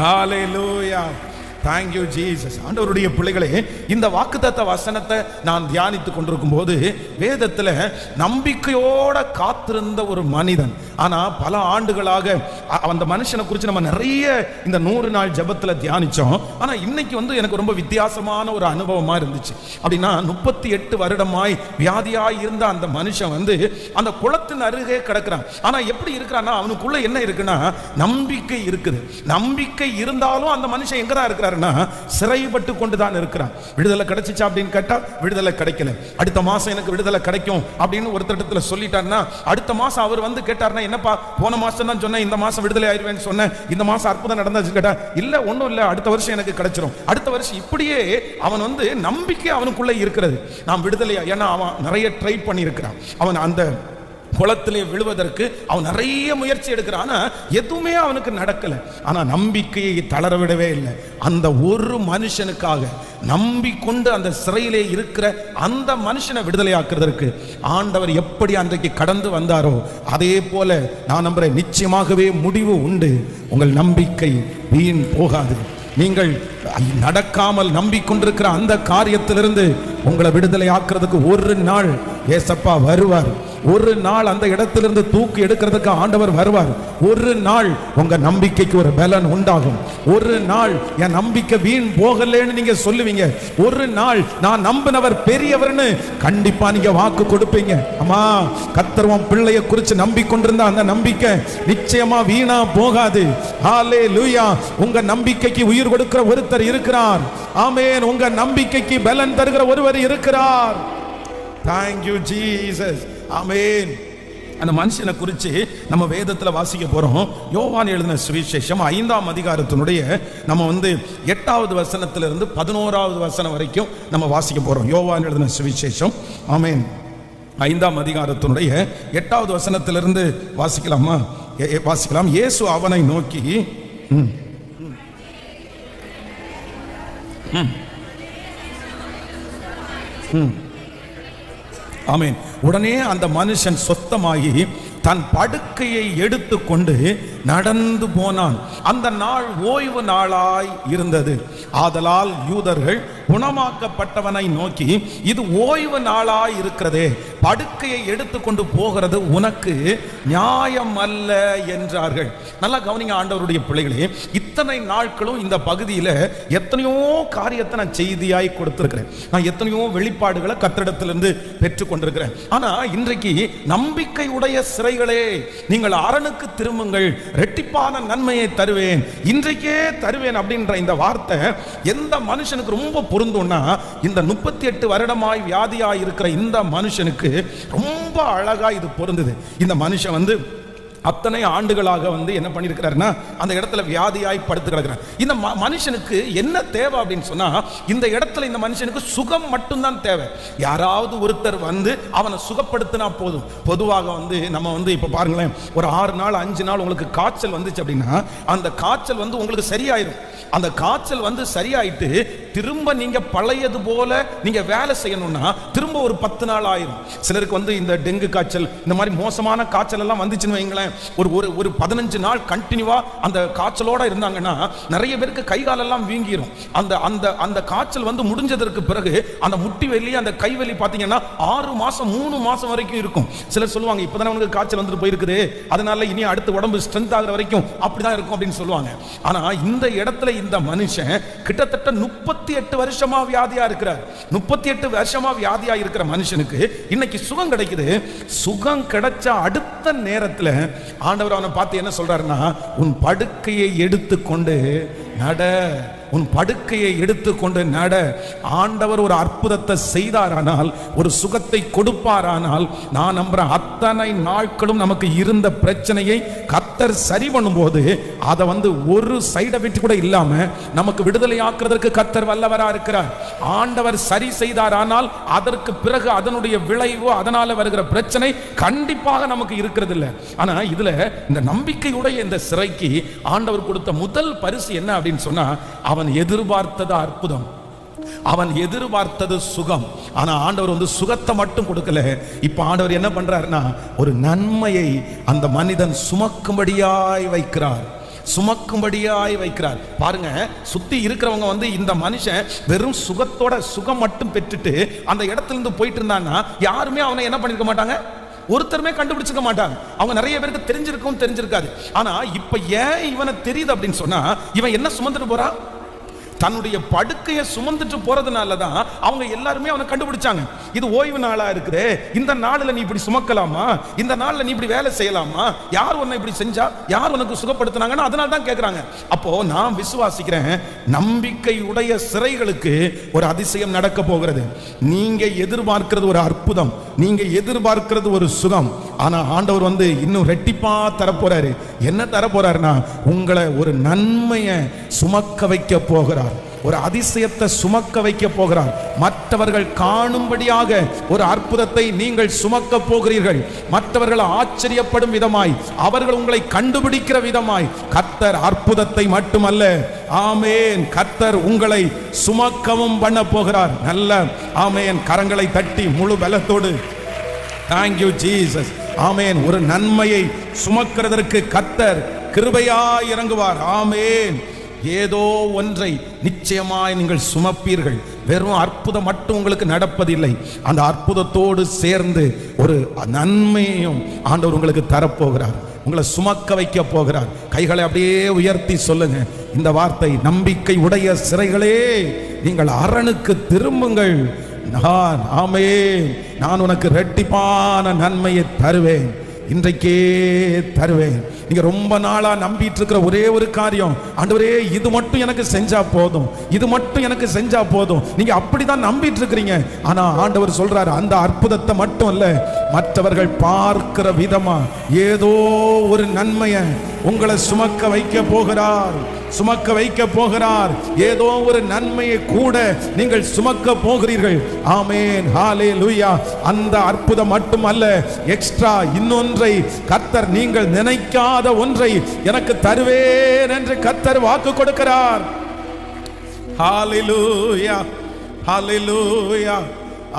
hallelujah, thank you Jesus. ஆண்டவருடைய பிள்ளைகளே, இந்த வாக்குத்தத்த வசனத்தை நான் தியானித்துக் கொண்டிருக்கும் போது வேதத்தில் நம்பிக்கையோட காத்திருந்த ஒரு மனிதன், ஆனா பல ஆண்டுகளாக அந்த மனுஷனை குறித்து நம்ம நிறைய இந்த 100 நாள் ஜெபத்தில் தியானிச்சோம். ஆனா இன்னைக்கு எனக்கு ரொம்ப வித்தியாசமான ஒரு அனுபவமா இருந்துச்சு. அப்படின்னா 38 வருடமாய் வியாதியாய் இருந்த அந்த மனுஷன் அந்த குளத்தின் அருகே கிடக்கிறான். ஆனா எப்படி இருக்கிறான்னா, அவனுக்குள்ள என்ன இருக்குன்னா, நம்பிக்கை இருக்குது. நம்பிக்கை இருந்தாலும் அந்த மனுஷன் எங்கதான் இருக்கிறார், சிறைப்பட்டு கொண்டுதான் இருக்கிறான். விடுதலை கிடைச்சிச்சா அப்படின்னு கேட்டா விடுதலை கிடைக்கல. அடுத்த மாசம் எனக்கு விடுதலை கிடைக்கும் அப்படின்னு ஒரு திட்டத்துல சொல்லிட்டாருன்னா, அடுத்த மாசம் அவர் கேட்டாருன்னா, என்னப்பா போன மாசம் தான் சொன்னேன், இந்த மாசம் விடுதலை ஆயிருவேன்னு சொன்னேன், இந்த மாசம் அற்புதம் நடந்துச்சு கேட்டா, இல்ல ஒண்ணும் இல்ல, அடுத்த வருஷம் எனக்கு கிடைச்சிரும், அடுத்த வருஷம். இப்படியே அவன் நம்பிக்கை அவனுக்குள்ள இருக்கிறது. நான் விடுதலையா, ஏன்னா அவன் நிறைய ட்ரை பண்ணி இருக்கிறான். அவன் அந்த குளத்திலே விழுவதற்கு அவன் நிறைய முயற்சி எடுக்கிறான். எதுவுமே அவனுக்கு நடக்கல. ஆனா நம்பிக்கையை தளர விடவே இல்லை. அந்த ஒரு மனுஷனுக்காக நம்பிக்கொண்டு அந்த சிறையிலே இருக்கிற அந்த மனுஷனை விடுதலையாக்குறதற்கு ஆண்டவர் எப்படி அன்றைக்கு கடந்து வந்தாரோ, அதே போல நான் நம்புறேன், நிச்சயமாகவே முடிவு உண்டு. உங்கள் நம்பிக்கை வீண் போகாது. நீங்கள் நடக்காமல் நம்பிக்கொண்டிருக்கிற அந்த காரியத்திலிருந்து உங்களை விடுதலை ஆக்குறதுக்கு ஒரு நாள் ஏசப்பா வருவார். ஒரு நாள் அந்த இடத்திலிருந்து தூக்கி எடுக்கிறதுக்கு ஆண்டவர் வருவார். ஒரு நாள் உங்க நம்பிக்கைக்கு ஒரு பலன் உண்டாகும். ஒரு நாள் என் நம்பிக்கை வீண் போகலன்னு நீங்க சொல்லுவீங்க. ஒரு நாள் நான் நம்பினவர் பெரியவர்னு கண்டிப்பா நீங்க வாக்கு கொடுப்பீங்க. அம்மா, கர்த்தர் உன் பிள்ளையை குறித்து நம்பிக்கொண்டிருந்த அந்த நம்பிக்கை நிச்சயமா வீணா போகாது. ஹல்லேலூயா. உங்க நம்பிக்கைக்கு உயிர் கொடுக்கிற ஒருத்தர் இருக்கிறார். ஆமென். உங்க நம்பிக்கைக்கு பலன் தருகிற ஒருவர் இருக்கிறார். Thank you Jesus. ஆமென். அந்த மனுஷனை குறித்து நம்ம வேதத்தில் வாசிக்க போறோம். யோவான் எழுதின சுவிசேஷம் 5ஆம் அதிகாரத்தினுடைய நம்ம 8வது வசனத்திலிருந்து 11வது வசனம் வரைக்கும் நம்ம வாசிக்க போறோம். யோவான் எழுதின சுவிசேஷம் ஆமென் 5ஆம் அதிகாரத்தினுடைய 8வது வசனத்திலிருந்து வாசிக்கலாமா? வாசிக்கலாம். இயேசு அவனை நோக்கி ஆமென். உடனே அந்த மனுஷன் சொத்தமாகி தன் படுக்கையை எடுத்துக்கொண்டு நடந்து போனான். அந்த நாள் ஓய்வு நாளாய் இருந்தது. ஆதலால் யூதர்கள் குணமாக்கப்பட்டவனை நோக்கி, இது ஓய்வு நாளாய் இருக்கிறதே, படுக்கையை எடுத்துக்கொண்டு போகிறது உனக்கு நியாயம் அல்ல என்றார்கள். நல்லா கவனிங்க ஆண்டவருடைய பிள்ளைகளே, இத்தனை நாட்களும் இந்த பகுதியில் எத்தனையோ காரியத்தை நான் செய்தியாய் கொடுத்திருக்கிறேன். நான் எத்தனையோ வெளிப்பாடுகளை கர்த்தரிடத்திலிருந்து பெற்றுக் கொண்டிருக்கிறேன். ஆனா இன்றைக்கு நம்பிக்கை உடைய சிறைகளே, நீங்கள் அரணுக்கு திரும்புங்கள், இரட்டிப்பான நன்மையை தருவேன், இன்றைக்கே தருவேன் அப்படின்ற இந்த வார்த்தை எந்த மனுஷனுக்கு ரொம்ப பொருந்தும்னா, இந்த 38 வருடமாய் வியாதியாய் இருக்கிற இந்த மனுஷனுக்கு ரொம்ப அழகா இது பொருந்தது. இந்த மனுஷன் அத்தனை ஆண்டுகளாக என்ன பண்ணியிருக்கிறாருன்னா அந்த இடத்துல வியாதியாய் படுத்து கிடக்கிறார். இந்த மனுஷனுக்கு என்ன தேவை அப்படின்னு சொன்னா, இந்த இடத்துல இந்த மனுஷனுக்கு சுகம் மட்டும்தான் தேவை. யாராவது ஒருத்தர் அவனை சுகப்படுத்தினா போதும். பொதுவாக நம்ம இப்ப பாருங்களேன், ஒரு 6 நாள் 5 நாள் உங்களுக்கு காய்ச்சல் வந்துச்சு அப்படின்னா, அந்த காய்ச்சல் உங்களுக்கு சரியாயிரும். அந்த காய்ச்சல் சரியாயிட்டு திரும்ப நீங்க பழையது போல நீங்க வேலை செய்யணும்னா திரும்ப ஒரு 10 நாள் ஆயிரும். சிலருக்கு இந்த டெங்கு காய்ச்சல், இந்த மாதிரி மோசமான காய்ச்சல் எல்லாம் வந்துச்சுன்னு வைங்களேன், ஒரு 15 நாள் கண்டினியூவா அந்த காய்ச்சலோட இருந்தாங்கன்னா நிறைய பேருக்கு கை காலெல்லாம் வீங்கிரும். அந்த அந்த அந்த காய்ச்சல் முடிஞ்சதற்கு பிறகு அந்த முட்டி வலி, அந்த கை வலி பாத்தீங்கன்னா 6 மாசம் 3 மாசம் வரைக்கும் இருக்கும். சிலர் சொல்லுவாங்க, இப்பதான் அவங்களுக்கு காய்ச்சல் வந்துட்டு போயிருக்குது, அதனால இனி அடுத்த உடம்பு ஸ்ட்ரென்த் ஆகிற வரைக்கும் அப்படிதான் இருக்கும் அப்படின்னு சொல்லுவாங்க. ஆனா இந்த இடத்துல இந்த மனுஷன் கிட்டத்தட்ட 38 வருஷமா வியாதியா இருக்கிறார். 38 வருஷமா வியாதியா இருக்கிற மனுஷனுக்கு இன்னைக்கு சுகம் கிடைக்குது. சுகம் கிடைச்ச அடுத்த நேரத்தில் ஆண்டவர் அவனை பார்த்து என்ன சொல்றாருன்னா, உன் படுக்கையை எடுத்துக்கொண்டு நட, உன் படுக்கையை எடுத்துக்கொண்டு நட. ஆண்டவர் ஒரு அற்புதத்தை செய்தாரானால், ஒரு சுகத்தை கொடுப்பாரானால், நான் நம்புறேன் அத்தனை நாட்களும் நமக்கு இருந்த பிரச்சனையை கர்த்தர் சரி பண்ணும்போது அதை ஒரு சைடு எஃபெக்ட் கூட இல்லாம நமக்கு விடுதலை ஆக்குறதற்கு கர்த்தர் வல்லவரா இருக்கிறார். ஆண்டவர் சரி செய்தாரானால் அதற்கு பிறகு அதனுடைய விளைவு, அதனால வருகிற பிரச்சனை கண்டிப்பாக நமக்கு இருக்கிறது இல்லை. ஆனா இதுல இந்த நம்பிக்கையுடைய இந்த சிறைக்கு ஆண்டவர் கொடுத்த முதல் பரிசு என்ன அப்படின்னு சொன்னா, அவன் எதிர்பார்த்தது அற்புதம், அவன் எதிர்பார்த்தது சுகம். ஆனா ஆண்டவர் சுகத்தை மட்டும் கொடுக்கல. இப்ப ஆண்டவர் என்ன பண்றாருன்னா, ஒரு நன்மையை அந்த மனிதன் சுமக்கும்படியாய் வைக்கிறார், சுமக்கும்படியாய் வைக்கிறார். பாருங்க, சுத்தி இருக்கிறவங்க இந்த மனுஷன் வெறும் சுகம் மட்டும் பெற்றுட்டு அந்த இடத்துல இருந்து போயிட்டு இருந்தான்னா யாருமே அவனை என்ன பண்ணிருக்க மாட்டாங்க, ஒருத்தருமே கண்டுபிடிச்சிக்க மாட்டாங்க. அவங்க நிறைய பேருக்கு தெரிஞ்சிருக்காது. ஆனா இப்ப ஏன் இவனை தெரியுது அப்படின்னு சொன்னா, இவன் என்ன சுமந்துட்டு போறான், தன்னுடைய படுக்கையை சுமந்துட்டு போறதுனாலதான் அவங்க எல்லாருமே அவனை கண்டுபிடிச்சாங்க. இது ஓய்வு நாளா இருக்குது, இந்த நாள்ல நீ இப்படி சுமக்கலாமா, இந்த நாள்ல நீ இப்படி வேலை செய்யலாமா, யார் உன்னை இப்படி செஞ்சா, யார் உனக்கு சுகப்படுத்தினாங்கன்னு அதனால தான் கேட்கிறாங்க. அப்போ நான் விசுவாசிக்கிறேன், நம்பிக்கையுடைய சிறைகளுக்கு ஒரு அதிசயம் நடக்க போகிறது. நீங்க எதிர்பார்க்கிறது ஒரு அற்புதம், நீங்க எதிர்பார்க்கிறது ஒரு சுகம். ஆனா ஆண்டவர் இன்னும் ரெட்டிப்பா தரப்போறாரு. என்ன தரப்போறாருன்னா, உங்களை ஒரு நன்மையை சுமக்க வைக்க போகிறார், ஒரு அதிசயத்தை சுமக்க வைக்க போகிறார். மற்றவர்கள் காணும்படியாக ஒரு அற்புதத்தை நீங்கள் சுமக்க போகிறீர்கள். மற்றவர்கள் ஆச்சரியப்படும் விதமாய், அவர்கள் உங்களை கண்டுபிடிக்கிற விதமாய் கர்த்தர் அற்புதத்தை மட்டுமல்ல, ஆமேன், கர்த்தர் உங்களை சுமக்கவும் பண்ண போகிறார். நல்ல ஆமேன், கரங்களை தட்டி முழு பலத்தோடு Thank you Jesus. ஆமேன். ஒரு நன்மையை சுமக்கிறதற்கு கர்த்தர் கிருபையாய் இறங்குவார். ஆமேன். ஏதோ ஒன்றை நிச்சயமாய் நீங்கள் சுமப்பீர்கள். வெறும் அற்புதம் மட்டும் உங்களுக்கு நடப்பதில்லை, அந்த அற்புதத்தோடு சேர்ந்து ஒரு நன்மையையும் ஆண்டவர் உங்களுக்கு தரப்போகிறார், உங்களை சுமக்க வைக்க போகிறார். கைகளை அப்படியே உயர்த்தி சொல்லுங்க இந்த வார்த்தை, நம்பிக்கை உடைய சிறைகளே நீங்கள் அரணுக்கு திரும்புங்கள். நான் உனக்கு இரட்டிப்பான நன்மையை தருவேன், இன்றைக்கே தருவேன். நீங்க ரொம்ப நாளா நம்பிட்டு இருக்கிற ஒரே ஒரு காரியம், ஆண்டவரே இது மட்டும் எனக்கு செஞ்சா போதும், இது மட்டும் எனக்கு செஞ்சா போதும், நீங்க அப்படிதான் நம்பிட்டு இருக்கிறீங்க. ஆனா ஆண்டவர் சொல்றாரு, அந்த அற்புதத்தை மட்டும் இல்ல, மற்றவர்கள் பார்க்கிற விதமா ஏதோ ஒரு நன்மையை உங்களை சுமக்க வைக்க போகிறார், சுமக்க வைக்க போகிறார். ஏதோ ஒரு நன்மையை கூட நீங்கள் சுமக்க போகிறீர்கள். ஆமென், ஹalleluya. அந்த அற்புதம் மட்டுமல்ல, எக்ஸ்ட்ரா இன்னொன்றை கர்த்தர் நீங்கள் நினைக்காத ஒன்றை எனக்கு தருவேன் என்று கர்த்தர் வாக்கு கொடுக்கிறார். ஹalleluya, ஹalleluya.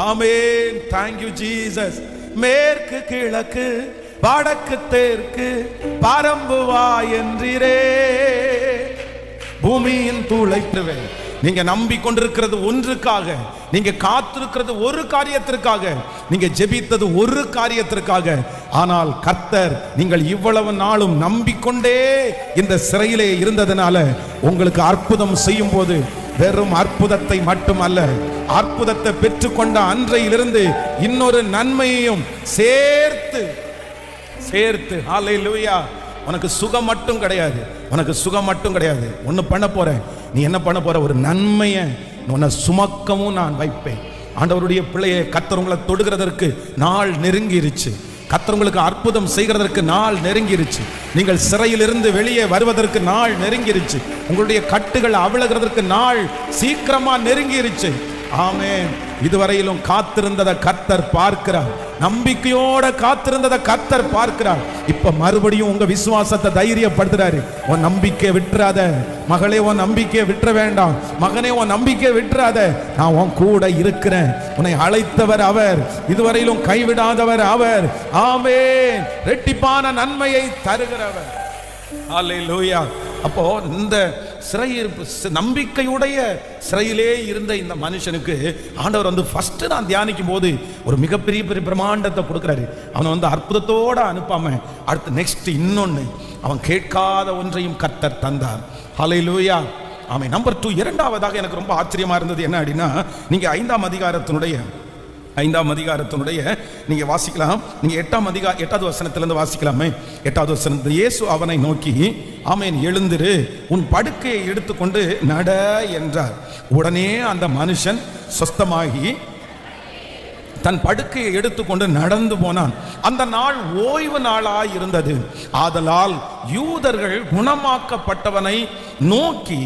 ஆமென். Thank you Jesus. மேற்கு கிழக்கு வடக்கு தெற்கு பரம்பு வா என்றீரே, பூமியின் துளைத்துவேன். நீங்க நம்பிக்கொண்டிருக்கிறது ஒன்றுக்காக, நீங்க காத்திருக்கிறது ஒரு காரியத்திற்காக, நீங்க ஜெபித்தது ஒரு காரியத்திற்காக. ஆனால் கர்த்தர் நீங்கள் இவ்வளவு நாளும் நம்பிக்கொண்டே இந்த சிறையிலே இருந்ததனால உங்களுக்கு அற்புதம் செய்யும் போது வெறும் அற்புதத்தை மட்டுமல்ல, அற்புதத்தை பெற்றுக்கொண்ட அன்றையிலிருந்து இன்னொரு நன்மையையும் சேர்த்து சேர்த்து ஹalleluya. உனக்கு சுகம் மட்டும் கிடையாது, உனக்கு சுகம் மட்டும் கிடையாது, ஒன்று பண்ண போற. நீ என்ன பண்ண போற? ஒரு நன்மையை உன்னை சுமக்கவும் நான் வைப்பேன். ஆண்டவருடைய பிள்ளையை, கர்த்தர் உங்களை தொடுகிறதற்கு நாள் நெருங்கிருச்சு. கர்த்தர் உங்களுக்கு அற்புதம் செய்கிறதற்கு நாள் நெருங்கிருச்சு. நீங்கள் சிறையிலிருந்து வெளியே வருவதற்கு நாள் நெருங்கிருச்சு. உங்களுடைய கட்டுகள் அவிழுகிறதற்கு நாள் சீக்கிரமா நெருங்கிருச்சு. ஆமென். இதுவரையிலும் காத்திருந்ததை கர்த்தர் பார்க்கிறார். நம்பிக்கையோட காத்திருந்ததை கர்த்தர் பார்க்கிறார். இப்ப மறுபடியும் உங்க விசுவாசத்தை தைரியப்படுத்துறாரு. உன் நம்பிக்கையை விட்டுறாத மகளே, உன் நம்பிக்கையை விட்டுற வேண்டாம். மகனே, உன் நம்பிக்கையை விட்டுறாத. நான் உன் கூட இருக்கிறேன். உன்னை அழைத்தவர் அவர், இதுவரையிலும் கைவிடாதவர் அவர். ஆமென். இரட்டிப்பான நன்மையை தருகிறவர். அல்லேலூயா. அப்போ இந்த சிறையிருப்பு, நம்பிக்கையுடைய சிறையிலே இருந்த இந்த மனுஷனுக்கு ஆண்டவர் வந்து ஃபர்ஸ்ட் நான் தியானிக்கும் போது ஒரு மிகப்பெரிய பிரம்மாண்டத்தை கொடுக்கிறாரு. அவனை வந்து அற்புதத்தோட அனுப்பாம அடுத்து நெக்ஸ்ட் இன்னொன்னு, அவன் கேட்காத ஒன்றையும் கர்த்தர் தந்தார். ஹல்லேலூயா. ஆமென். நம்பர் 2, இரண்டாவதாக எனக்கு ரொம்ப ஆச்சரியமா இருந்தது என்ன அப்படின்னா, நீங்க 5ஆம் அதிகாரத்தினுடைய நீங்க வாசிக்கலாம். நீங்க 8வது வசனத்திலிருந்து வாசிக்கலாமே. 8வது வசனத்தில் இயேசு அவனை நோக்கி, ஆமென், எழுந்திரு, உன் படுக்கையை எடுத்துக்கொண்டு நட என்றார். உடனே அந்த மனுஷன் சொஸ்தமாகி தன் படுக்கையை எடுத்துக்கொண்டு நடந்து போனான். அந்த நாள் ஓய்வு நாளாய் இருந்தது. ஆதலால் யூதர்கள் குணமாக்கப்பட்டவனை நோக்கி,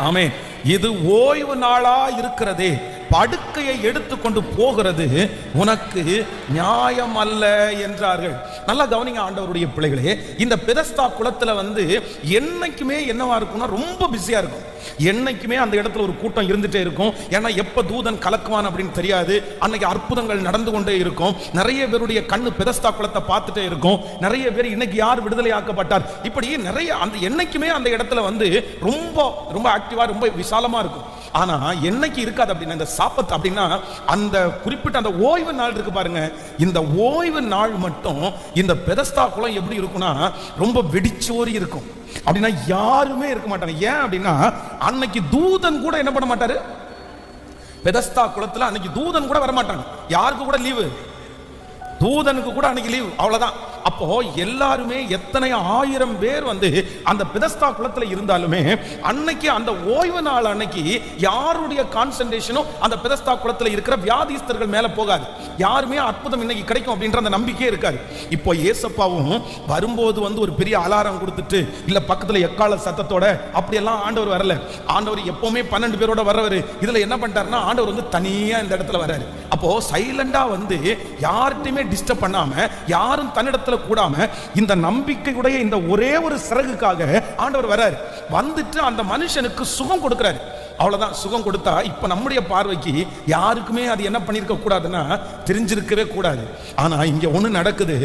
ஆமென், இது ஓய்வு நாளா இருக்கிறதே, படுக்கையை எடுத்துக்கொண்டு போகிறது உனக்கு நியாயம் அல்ல என்றார்கள். நல்லா கவனிங்க ஆண்டவருடைய பிள்ளைகளே. இந்த பெதஸ்தா குளத்துல வந்து என்னைக்குமே என்னவா இருக்கும்னா ரொம்ப பிஸியா இருக்கும். என்னைக்குமே அந்த இடத்துல ஒரு கூட்டம் இருந்துட்டே இருக்கும். ஏன்னா எப்ப தூதன் கலக்குவான் அப்படின்னு தெரியாது. அன்னைக்கு அற்புதங்கள் நடந்து கொண்டே இருக்கும். நிறைய பேருடைய கண்ணு பெதஸ்தா குளத்தை பார்த்துட்டே இருக்கும். நிறைய பேர் இன்னைக்கு யார் விடுதலை ஆக்கப்பட்டார், இப்படி நிறைய அந்த என்னைக்குமே அந்த இடத்துல வந்து ரொம்ப ரொம்ப ஆக்டிவா, ரொம்ப விசாலமா இருக்கும். ஆனா என்னைக்கு இருக்காது அப்படின்னா, இந்த சாபத் அப்படின்னா அந்த குறிப்பிட்ட அந்த ஓய்வு நாள் இருக்கு பாருங்க. இந்த ஓய்வு நாள் மட்டும் இந்த பெதஸ்தா குளம் எப்படி இருக்கும்னா ரொம்ப வெடிச்சோரி இருக்கும். அப்படின்னா யாருமே இருக்க மாட்டாங்க. ஏன் அப்படின்னா அன்னைக்கு தூதன் கூட என்ன பண்ண மாட்டாரு, பெதஸ்தா குளத்துல அன்னைக்கு தூதன் கூட வர மாட்டாங்க. யாருக்கு கூட லீவு, தூதனுக்கு கூட அன்னைக்கு லீவு, அவ்வளவுதான். அப்போ எல்லாருமே எத்தனை 1000 பேர் வந்து அந்த பெதஸ்தா குளத்துல இருந்தாலுமே அன்னைக்கு அந்த ஓய்வு நாள் அன்னைக்கு யாருடைய கான்சென்ட்ரேஷனும் அந்த பெதஸ்தா குளத்துல இருக்கிற வியாதிஸ்தர்கள் மேல போகாது. யாருமே அற்புதம் இன்னைக்கு கிடைக்கும் அப்படின்ற அந்த நம்பிக்கையே இருக்காது. இப்போ ஏசப்பாவும் வரும்போது வந்து ஒரு பெரிய அலாரம் கொடுத்துட்டு இல்ல பக்கத்துல எக்கால சத்தத்தோட அப்படியெல்லாம் ஆண்டவர் வரல. ஆண்டவர் எப்பவுமே 12 பேரோட வர்றவர். இதுல என்ன பண்ணிட்டாருன்னா ஆண்டவர் வந்து தனியா இந்த இடத்துல வர்றாரு. அப்போ சைலண்டா வந்து யார்கிட்டயுமே டிஸ்டர்ப் பண்ணாம, யாரும் தன்னிடத்துல கூடாம, இந்த நம்பிக்கையுடைய இந்த ஒரே ஒரு சிறகுக்காக ஆண்டவர் வராரு. வந்துட்டு அந்த மனுஷனுக்கு சுகம் கொடுக்கிறாரு. அவ்வளவுதான். சுகம் கொடுத்தா இப்ப நம்முடைய பார்வைக்கு யாருக்குமே அது என்ன பண்ணிருக்க கூடாதுன்னா தெரிஞ்சிருக்கவே கூடாது. ஆனா இங்க ஒண்ணு நடக்குது.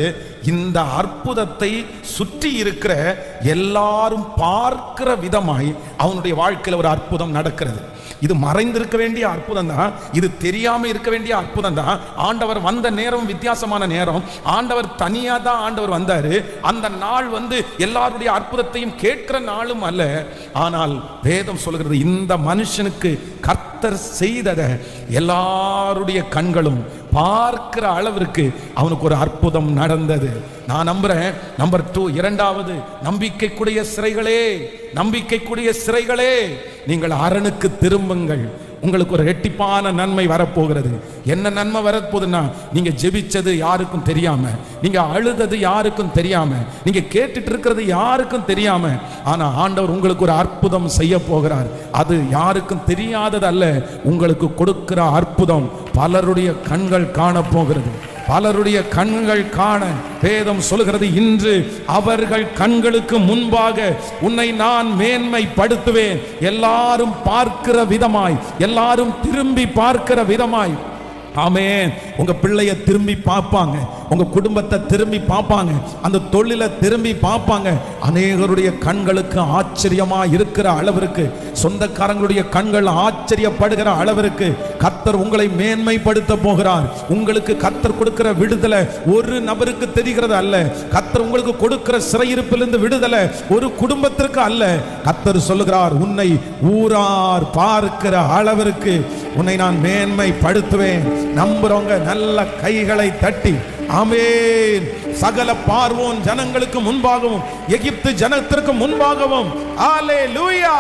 இந்த அற்புதத்தை சுற்றி இருக்கிற எல்லாரும் பார்க்கிற விதமாய் அவனுடைய வாழ்க்கையில ஒரு அற்புதம் நடக்கிறது. இது மறைந்திருக்க வேண்டிய அற்புதம் தான், இது தெரியாம இருக்க வேண்டிய அற்புதம் தான். ஆண்டவர் வந்த நேரம் வித்தியாசமான நேரம். ஆண்டவர் தனியா தான் ஆண்டவர் வந்தாரு. அந்த நாள் வந்து எல்லாருடைய அற்புதத்தையும் கேட்கிற நாளும் அல்ல. ஆனால் வேதம் சொல்கிறது இந்த மனுஷனுக்கு கர்த்தர் செய்ததை எல்லாருடைய கண்களும் பார்க்கிற அளவிற்கு அவனுக்கு ஒரு அற்புதம் நடந்தது. நான் நம்புறேன். நம்பர் 2, இரண்டாவது, நம்பிக்கைக்குரிய சிறைகளே, நம்பிக்கைக்குரிய சிறைகளே, நீங்கள் அரணுக்கு திரும்புங்கள். உங்களுக்கு ஒரு ரெட்டிப்பான நன்மை வரப்போகிறது. என்ன நன்மை வரப்போகுதுன்னா, நீங்க ஜெபிச்சது யாருக்கும் தெரியாம, நீங்க அழுதது யாருக்கும் தெரியாம, நீங்க கேட்டுட்டு இருக்கிறது யாருக்கும் தெரியாம, ஆனா ஆண்டவர் உங்களுக்கு ஒரு அற்புதம் செய்ய போகிறார். அது யாருக்கும் தெரியாதது அல்ல. உங்களுக்கு கொடுக்கிற அற்புதம் பலருடைய கண்கள் காண போகிறது. பலருடைய கண்கள் காண வேதம் சொல்கிறது, இன்று அவர்கள் கண்களுக்கு முன்பாக உன்னை நான் மேன்மைப்படுத்துவேன். எல்லாரும் பார்க்கிற விதமாய், எல்லாரும் திரும்பி பார்க்கிற விதமாய். ஆமென். உங்க பிள்ளைய திரும்பி பார்ப்பாங்க, உங்க குடும்பத்தை திரும்பி பார்ப்பாங்க, அந்த தொழிலை திரும்பி பார்ப்பாங்க. அநேகருடைய கண்களுக்கு ஆச்சரியமா இருக்கிற அளவிற்கு, சொந்தக்காரங்களுடைய கண்கள் ஆச்சரியப்படுகிற அளவிற்கு கர்த்தர் உங்களை மேன்மைப்படுத்த போகிறார். உங்களுக்கு கர்த்தர் கொடுக்கிற விடுதலை ஒரு நபருக்கு தெரிகிறது அல்ல. கர்த்தர் உங்களுக்கு கொடுக்கிற சிறையிருப்பிலிருந்து விடுதலை ஒரு குடும்பத்திற்கு அல்ல. கர்த்தர் சொல்லுகிறார், உன்னை ஊரார் பார்க்கிற அளவிற்கு உன்னை நான் மேன்மைப்படுத்துவேன். நம்புறவங்க நல்ல கைகளை தட்டி ஆமென். சகல பார்வோன் ஜனங்களுக்கு முன்பாகவும் எகிப்து ஜனத்திற்கு முன்பாகவும் அல்லேலூயா.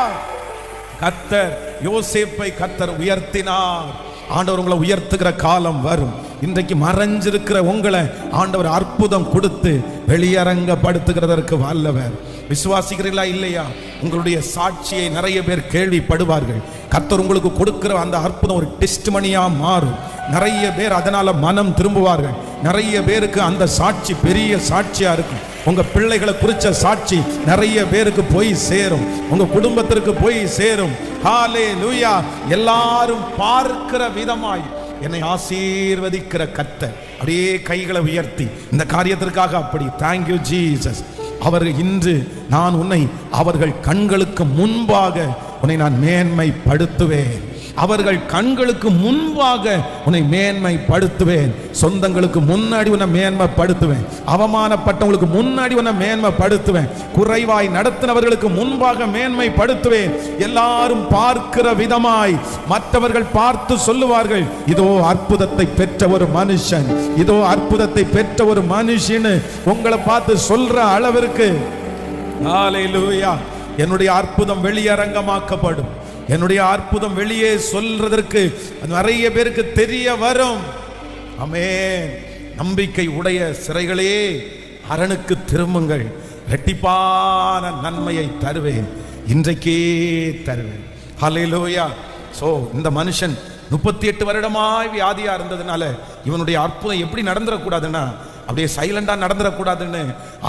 கர்த்தர் யோசேப்பை கர்த்தர் உயர்த்தினார். ஆண்டவர் உங்களை உயர்த்துகிற காலம் வரும். இன்றைக்கு மறைஞ்சிருக்கிற உங்களை ஆண்டவர் அற்புதம் கொடுத்து வெளியரங்கப்படுத்துகிறதற்கு வல்லவர். விசுவாசிக்கிறீர்களா இல்லையா? உங்களுடைய சாட்சியை நிறைய பேர் கேள்விப்படுவார்கள். கர்த்தர் உங்களுக்கு கொடுக்கிற அந்த அற்புதம் ஒரு டெஸ்டிமனியா மாறும். நிறைய பேர் அதனால மனம் திரும்புவார்கள். நிறைய பேருக்கு அந்த சாட்சி பெரிய சாட்சியா இருக்கும். உங்க பிள்ளைகளை குறிச்ச சாட்சி நிறைய பேருக்கு போய் சேரும், உங்க குடும்பத்திற்கு போய் சேரும். ஹல்லேலூயா. எல்லாரும் பார்க்கிற விதமாய் என்னை ஆசீர்வதிக்கிற கர்த்தர். அப்படியே கைகளை உயர்த்தி இந்த காரியத்திற்காக அப்படி தேங்க்யூ ஜீசஸ். அவர் இன்று நான் உன்னை அவர்கள் கண்களுக்கு முன்பாக உன்னை நான் மேன்மைப்படுத்துவேன். அவர்கள் கண்களுக்கு முன்பாக உன்னை மேன்மைப்படுத்துவேன். சொந்தங்களுக்கு முன்னாடி உன்னை மேன்மைப்படுத்துவேன். அவமானப்பட்டவங்களுக்கு முன்னாடி உன்னை மேன்மைப்படுத்துவேன். குறைவாய் நடத்தினவர்களுக்கு முன்பாக மேன்மைப்படுத்துவேன். எல்லாரும் பார்க்கிற விதமாய் மற்றவர்கள் பார்த்து சொல்லுவார்கள், இதோ அற்புதத்தை பெற்ற ஒரு மனுஷன், இதோ அற்புதத்தை பெற்ற ஒரு மனுஷன்னு உங்களை பார்த்து சொல்ற அளவிற்கு ஹல்லேலூயா. என்னுடைய அற்புதம் வெளியரங்கமாக்கப்படும். என்னுடைய அற்புதம் வெளியே சொல்றதற்கு நிறைய பேருக்கு தெரிய வரும். ஆமென். நம்பிக்கை உடைய சிறைகளே அரணுக்கு திரும்புங்கள், இரட்டிப்பான நன்மையை தருவேன், இன்றைக்கே தருவேன். ஹல்லேலூயா. சோ இந்த மனுஷன் 38 வருடமாய் வியாதியா இருந்ததுனால இவனுடைய அற்புதம் எப்படி நடந்துடக்கூடாதுன்னா அப்படியே சைலண்டா நடந்துடக்கூடாதுன்னு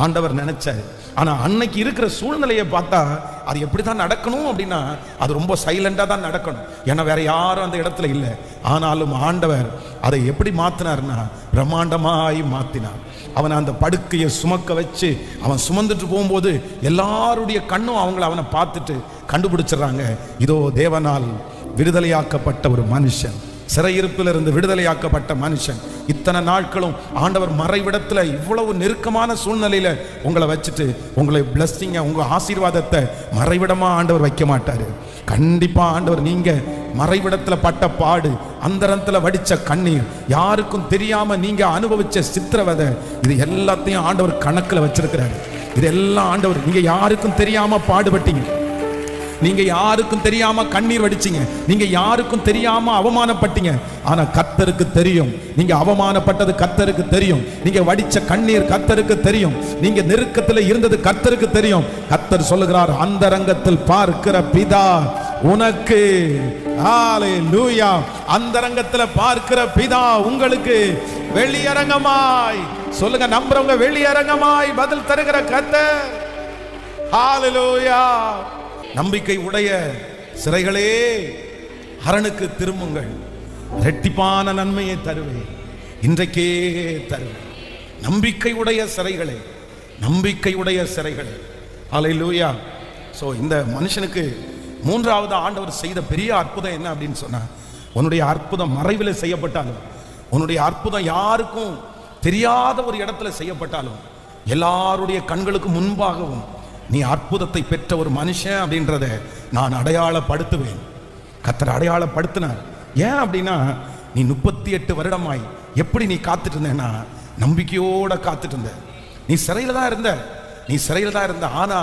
ஆண்டவர் நினைச்சார். ஆனா அன்னைக்கு இருக்கிற சூழ்நிலையை பார்த்தா அது எப்படிதான் நடக்கணும் அப்படின்னா அது ரொம்ப சைலண்டா தான் நடக்கணும். ஏன்னா வேற யாரும் அந்த இடத்துல இல்லை. ஆனாலும் ஆண்டவர் அதை எப்படி மாத்தினார்னா பிரம்மாண்டமாய் மாத்தினார். அவனை அந்த படுக்கையை சுமக்க வச்சு அவன் சுமந்துட்டு போகும்போது எல்லாருடைய கண்ணும் அவனை பார்த்துட்டு கண்டுபிடிச்சிடறாங்க, இதோ தேவனால் விடுதலையாக்கப்பட்ட ஒரு மனுஷன், சிறையிருப்பிலிருந்து விடுதலையாக்கப்பட்ட மனுஷன். இத்தனை நாட்களும் ஆண்டவர் மறைவிடத்துல இவ்வளவு நெருக்கமான சூழ்நிலையில உங்களை வச்சுட்டு உங்களை பிளஸ்ஸிங்க, உங்க ஆசீர்வாதத்தை மறைவிடமா ஆண்டவர் வைக்க மாட்டாரு. கண்டிப்பா ஆண்டவர் நீங்க மறைவிடத்துல பட்ட பாடு, அந்தரத்துல வடிச்ச கண்ணீர், யாருக்கும் தெரியாம நீங்க அனுபவிச்ச சித்திரவதை, இது எல்லாத்தையும் ஆண்டவர் கணக்குல வச்சிருக்கிறாரு. இதெல்லாம் ஆண்டவர், நீங்க யாருக்கும் தெரியாம பாடுபட்டீங்க, நீங்க யாருக்கும் தெரியாம கண்ணீர் வடிச்சீங்க, நீங்க யாருக்கும் தெரியாம அவமானப்பட்டீங்க. ஆனா கர்த்தருக்கு தெரியும். நீங்க அவமானப்பட்டது கர்த்தருக்கு தெரியும். நீங்க வடிச்ச கண்ணீர் கர்த்தருக்கு தெரியும். நீங்க நெருக்கத்தில் இருந்தது கர்த்தருக்கு தெரியும். கர்த்தர் சொல்லுகிறார், அந்தரங்கத்தில் பார்க்கிற பிதா உனக்கு, ஹல்லேலூயா, அந்தரங்கத்தில் பார்க்கிற பிதா உங்களுக்கு வெளியரங்கமாய், சொல்லுங்க நம்புறவங்க, வெளியரங்கமாய் பதில் தருகிற கர்த்தர். ஹல்லேலூயா. நம்பிக்கை உடைய சிறைகளே அரணுக்கு திரும்புங்கள், இரட்டிப்பான நன்மையை தருவேன், இன்றைக்கே தருவேன். நம்பிக்கை உடைய சிறைகளே, நம்பிக்கை உடைய சிறைகளே. ஹல்லேலூயா. ஸோ இந்த மனுஷனுக்கு மூன்றாவது ஆண்டவர் செய்த பெரிய அற்புதம் என்ன அப்படின்னு சொன்னா, உன்னுடைய அற்புதம் மறைவில் செய்யப்பட்டாலும், உன்னுடைய அற்புதம் யாருக்கும் தெரியாத ஒரு இடத்துல செய்யப்பட்டாலும், எல்லாருடைய கண்களுக்கு முன்பாகவும் நீ அற்புதத்தை பெற்ற ஒரு மனுஷன் அப்படின்றத நான் அடையாளப்படுத்துவேன். கர்த்தர் அடையாளப்படுத்தினார். ஏன் அப்படின்னா, நீ 38 வருடமாய் எப்படி நீ காத்துட்டு இருந்தேன்னா நம்பிக்கையோட காத்துட்டு இருந்த. நீ சிறையில தான் இருந்த, நீ சிறையில தான் இருந்த. ஆனா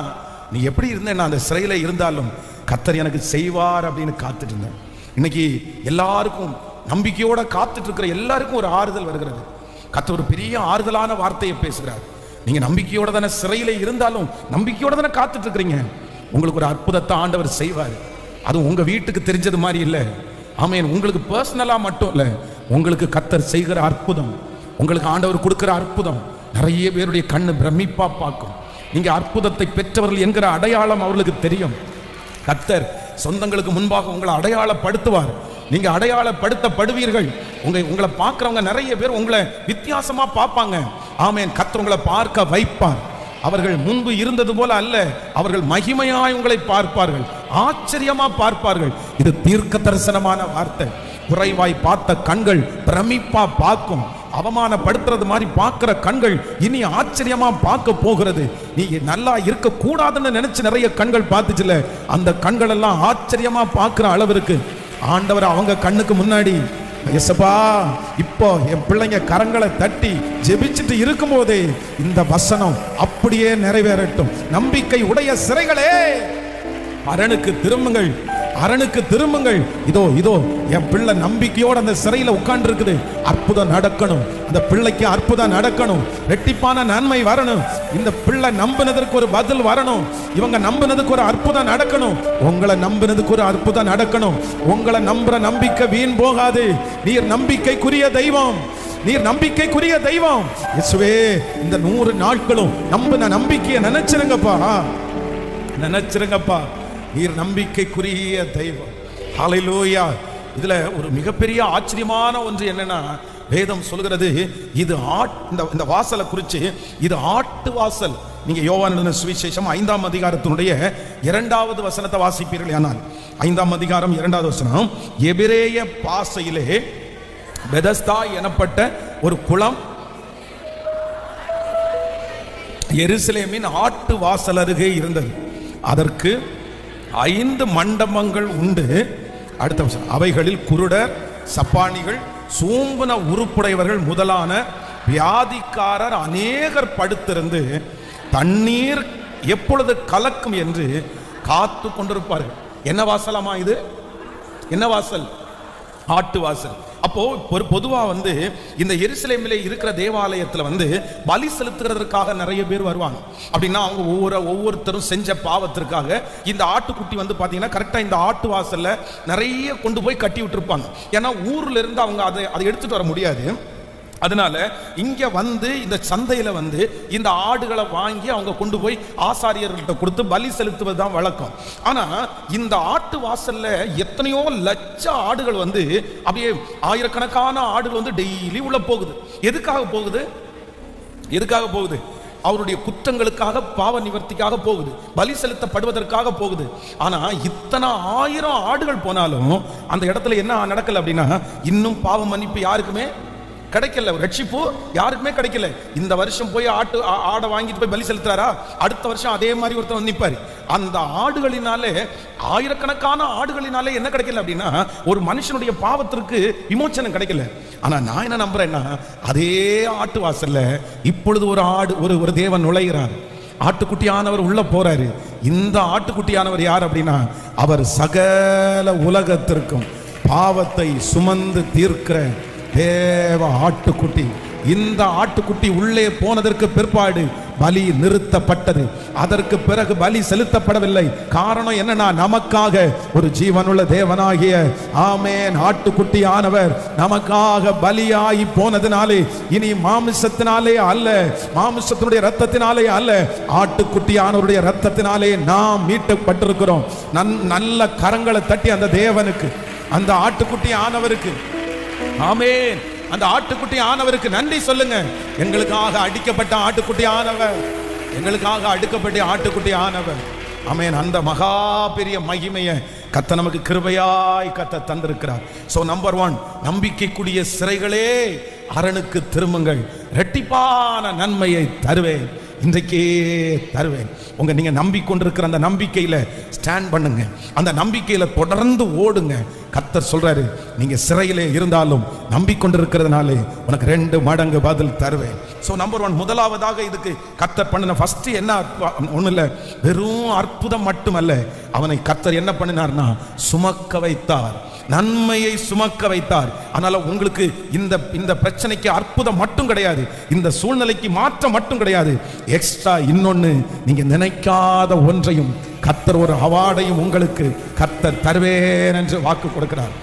நீ எப்படி இருந்தேன்னா, அந்த சிறையில இருந்தாலும் கர்த்தர் எனக்கு செய்வார் அப்படின்னு காத்துட்டு இருந்தேன். இன்னைக்கு எல்லாருக்கும் நம்பிக்கையோட காத்துட்டு இருக்கிற எல்லாருக்கும் ஒரு ஆறுதல் வருகிறது. கர்த்தர் ஒரு பெரிய ஆறுதலான வார்த்தையை பேசுகிறார். நீங்க நம்பிக்கையோட தானே சிறையில இருந்தாலும் நம்பிக்கையோட தானே காத்துட்டு இருக்கிறீங்க. உங்களுக்கு ஒரு அற்புதத்தை ஆண்டவர் செய்வார். அது உங்க வீட்டுக்கு தெரிஞ்சது மாதிரி இல்லை. ஆமென். உங்களுக்கு பர்சனலா மட்டும் இல்லை, உங்களுக்கு கர்த்தர் செய்கிற அற்புதம், உங்களுக்கு ஆண்டவர் கொடுக்கிற அற்புதம் நிறைய பேருடைய கண்ணு பிரமிப்பா பார்க்கும். நீங்க அற்புதத்தை பெற்றவர்கள் என்கிற அடையாளம் அவர்களுக்கு தெரியும். கர்த்தர் சொந்தங்களுக்கு முன்பாக உங்களை அடையாளப்படுத்துவார். நீங்க அடையாளப்படுத்தப்படுவீர்கள். உங்களை பார்க்கிறவங்க நிறைய பேர் உங்களை வித்தியாசமா பார்ப்பாங்க. ஆமென். கர்த்தர் உங்களை பார்க்க வைப்பார். அவர்கள் முன்பு இருந்தது போல அல்ல, அவர்கள் மகிமையாய் உங்களை பார்ப்பார்கள், ஆச்சரியமா பார்ப்பார்கள். இது தீர்க்க தரிசனமான வார்த்தை. குறைவாய் பார்த்த கண்கள் பிரமிப்பா பார்க்கும். அவமானப்படுத்துறது மாதிரி பார்க்கிற கண்கள் இனி ஆச்சரியமா பார்க்க போகிறது. நீ நல்லா இருக்க கூடாதுன்னு நினைச்சு நிறைய கண்கள் பார்த்துச்சுல, அந்த கண்கள் எல்லாம் ஆச்சரியமா பார்க்கிற அளவிற்கு ஆண்டவர் அவங்க கண்ணுக்கு முன்னாடி, இயேசுப்பா இப்போ என் பிள்ளைங்க கரங்களை தட்டி ஜெபிச்சுட்டு இருக்கும் போதே இந்த வசனம் அப்படியே நிறைவேறட்டும். நம்பிக்கை உடைய சிறைகளே அரணுக்கு திரும்புங்கள், அரணுக்கு திரும்புங்கள். இதோ இதோ என் பிள்ளை நம்பிக்கையோட அந்த சிறையில உட்கார்ந்து இருக்குது. அற்புதம் நடக்கணும், அந்த பிள்ளைக்கு அற்புதம் நடக்கணும், ரெட்டிப்பான நன்மை வரணும், இந்த பிள்ளை நம்பினதற்கு ஒரு பதில் வரணும், இவங்க நம்பினதுக்கு ஒரு அற்புதம் நடக்கணும், உங்களை நம்பினதுக்கு ஒரு அற்புதம் நடக்கணும். உங்களை நம்புற நம்பிக்கை வீண் போகாது. நீர் நம்பிக்கைக்குரிய தெய்வம், நீர் நம்பிக்கைக்குரிய தெய்வம். இயேசுவே, இந்த 100 நாட்களும் நம்பின நம்பிக்கையை நினைச்சிருங்கப்பா, நினைச்சிருங்கப்பா. நீர் நம்பிக்கைக்குரிய தெய்வம். ஹல்லேலூயா. இதுல ஒரு மிகப்பெரிய ஆச்சரியமான ஒன்று என்னன்னா, வேதம் சொல்கிறது இது இந்த வாசலை குறித்து, இது ஆட்டு வாசல். நீங்க யோவான் சுவிசேஷம் 5ஆம் அதிகாரத்தினுடைய 2வது வசனத்தை வாசிப்பீர்கள். ஆனால் 5ஆம் அதிகாரம் 2வது வசனம், எபிரேய பாஷையிலே பெதஸ்தா எனப்பட்ட ஒரு குளம் எருசலேமின் ஆட்டு வாசல் அருகே இருந்தது. அதற்கு 5 மண்டபங்கள் உண்டு. அடுத்த வருஷம், அவைகளில் குருடர், சப்பானிகள், சூம்பன உறுப்புடையவர்கள் முதலான வியாதிக்காரர் அநேகர் படுத்திருந்து தண்ணீர் எப்பொழுது கலக்கும் என்று காத்து கொண்டிருப்பார்கள். என்ன வாசலாமா இது? என்ன வாசல்? ஆட்டு வாசல். அப்போ பொதுவா இந்த எருசலேமிலே இருக்கிற தேவாலயத்துல பலி செலுத்துறதுக்காக நிறைய பேர் வருவாங்க. அப்படின்னா அவங்க ஒவ்வொருத்தரும் செஞ்ச பாவத்திற்காக இந்த ஆட்டுக்குட்டி பாத்தீங்கன்னா கரெக்டா இந்த ஆட்டு வாசல்ல நிறைய கொண்டு போய் கட்டி விட்டுருப்பாங்க. ஏன்னா ஊர்ல இருந்து அவங்க அதை எடுத்துட்டு வர முடியாது. அதனால இங்க இந்த சந்தையில இந்த ஆடுகளை வாங்கி அவங்க கொண்டு போய் ஆசாரியர்கள்ட்ட கொடுத்து பலி செலுத்துவது தான் வழக்கம். ஆனா இந்த ஆட்டு வாசல்ல எத்தனையோ லட்ச ஆடுகள் அப்படியே ஆயிரக்கணக்கான ஆடுகள் டெய்லி உள்ள போகுது. எதுக்காக போகுது? எதுக்காக போகுது? அவருடைய குற்றங்களுக்காக, பாவ நிவர்த்திக்காக போகுது, பலி செலுத்தப்படுவதற்காக போகுது. ஆனா இத்தனை 1000 ஆடுகள் போனாலும் அந்த இடத்துல என்ன நடக்கல அப்படின்னா, இன்னும் பாவ மன்னிப்பு யாருக்குமே கிடைக்கல, ரட்சிப்பு யாருக்குமே கிடைக்கல. இந்த வருஷம் போய் ஆடை வாங்கிட்டு போய் பலி செலுத்துறாரா, அடுத்த வருஷம் அதே மாதிரி ஒருத்தர் நிற்பாரு. அந்த ஆடுகளினாலே, ஆயிரக்கணக்கான ஆடுகளினாலே என்ன கிடைக்கல அப்படின்னா, ஒரு மனுஷனுடைய பாவத்திற்கு விமோச்சனம் கிடைக்கல. ஆனா நான் என்ன நம்புறேன்னா, அதே ஆட்டு வாசல்ல இப்பொழுது ஒரு தேவன் நுழைகிறார். ஆட்டுக்குட்டியானவர் உள்ள போறாரு. இந்த ஆட்டுக்குட்டியானவர் யார் அப்படின்னா, அவர் சகல உலகத்திற்கும் பாவத்தை சுமந்து தீர்க்கிற தேவ ஆட்டுக்குட்டி. இந்த ஆட்டுக்குட்டி உள்ளே போனதற்கு பிற்பாடு பலி நிறுத்தப்பட்டது. அதற்கு பிறகு பலி செலுத்தப்படவில்லை. காரணம் என்னன்னா, நமக்காக ஒரு ஜீவனுள்ள தேவனாகிய ஆமென் ஆட்டுக்குட்டி ஆனவர் நமக்காக பலியாகி போனதினாலே, இனி மாமிசத்தினாலே அல்ல, மாமிசத்தினுடைய இரத்தத்தினாலே அல்ல, ஆட்டுக்குட்டி ஆனவருடைய இரத்தத்தினாலே நாம் மீட்கப்பட்டிருக்கிறோம். நல்ல கரங்களை தட்டி அந்த தேவனுக்கு, அந்த ஆட்டுக்குட்டி ஆனவருக்கு, ஆமென், அந்த ஆட்டுக்குட்டி ஆனவருக்கு நன்றி சொல்லுங்க. எங்களுக்காக அடிக்கப்பட்ட ஆட்டுக்குட்டி ஆனவர், எங்களுக்காக அடிக்கப்பட்ட ஆட்டுக்குட்டி ஆனவர். ஆமென். அந்த மகா பெரிய மகிமையை கர்த்தர் நமக்கு கிருபையாய் கர்த்தர் தந்திருக்கிறார். சோ நம்பர் 1, நம்பிக்கைக்குரிய சிறைகளே அரணுக்கு திரும்புங்கள், இரட்டிப்பான நன்மையை தருவேன், இன்றைக்கே தருவேன். நீங்க நம்பிக்கொண்டிருக்கிற அந்த நம்பிக்கையில ஸ்டாண்ட் பண்ணுங்க, அந்த நம்பிக்கையில தொடர்ந்து ஓடுங்க. கர்த்தர் சொல்றாரு, நீங்க சிறையிலே இருந்தாலும் நம்பிக்கொண்டிருக்கிறதுனாலே உனக்கு 2 மடங்கு பதில் தருவேன். சோ நம்பர் 1, முதலாவதாக இதுக்கு கர்த்தர் பண்ணின ஃபர்ஸ்ட் என்ன? ஒண்ணு இல்ல, வெறும் அற்புதம் மட்டுமல்ல, அவனை கர்த்தர் என்ன பண்ணினார்னா சுமக்க வைத்தார், நன்மையை சுமக்க வைத்தார். அதனால உங்களுக்கு இந்த பிரச்சனைக்கு அற்புதம் மட்டும் கிடையாது, இந்த சூழ்நிலைக்கு மாற்றம் மட்டும் கிடையாது, எக்ஸ்ட்ரா இன்னொன்னு, நீங்க நினைக்காத ஒன்றையும் கர்த்தர், ஒரு அவார்டையும் உங்களுக்கு கர்த்தர் தருவேன் என்று வாக்கு கொடுக்கிறார்.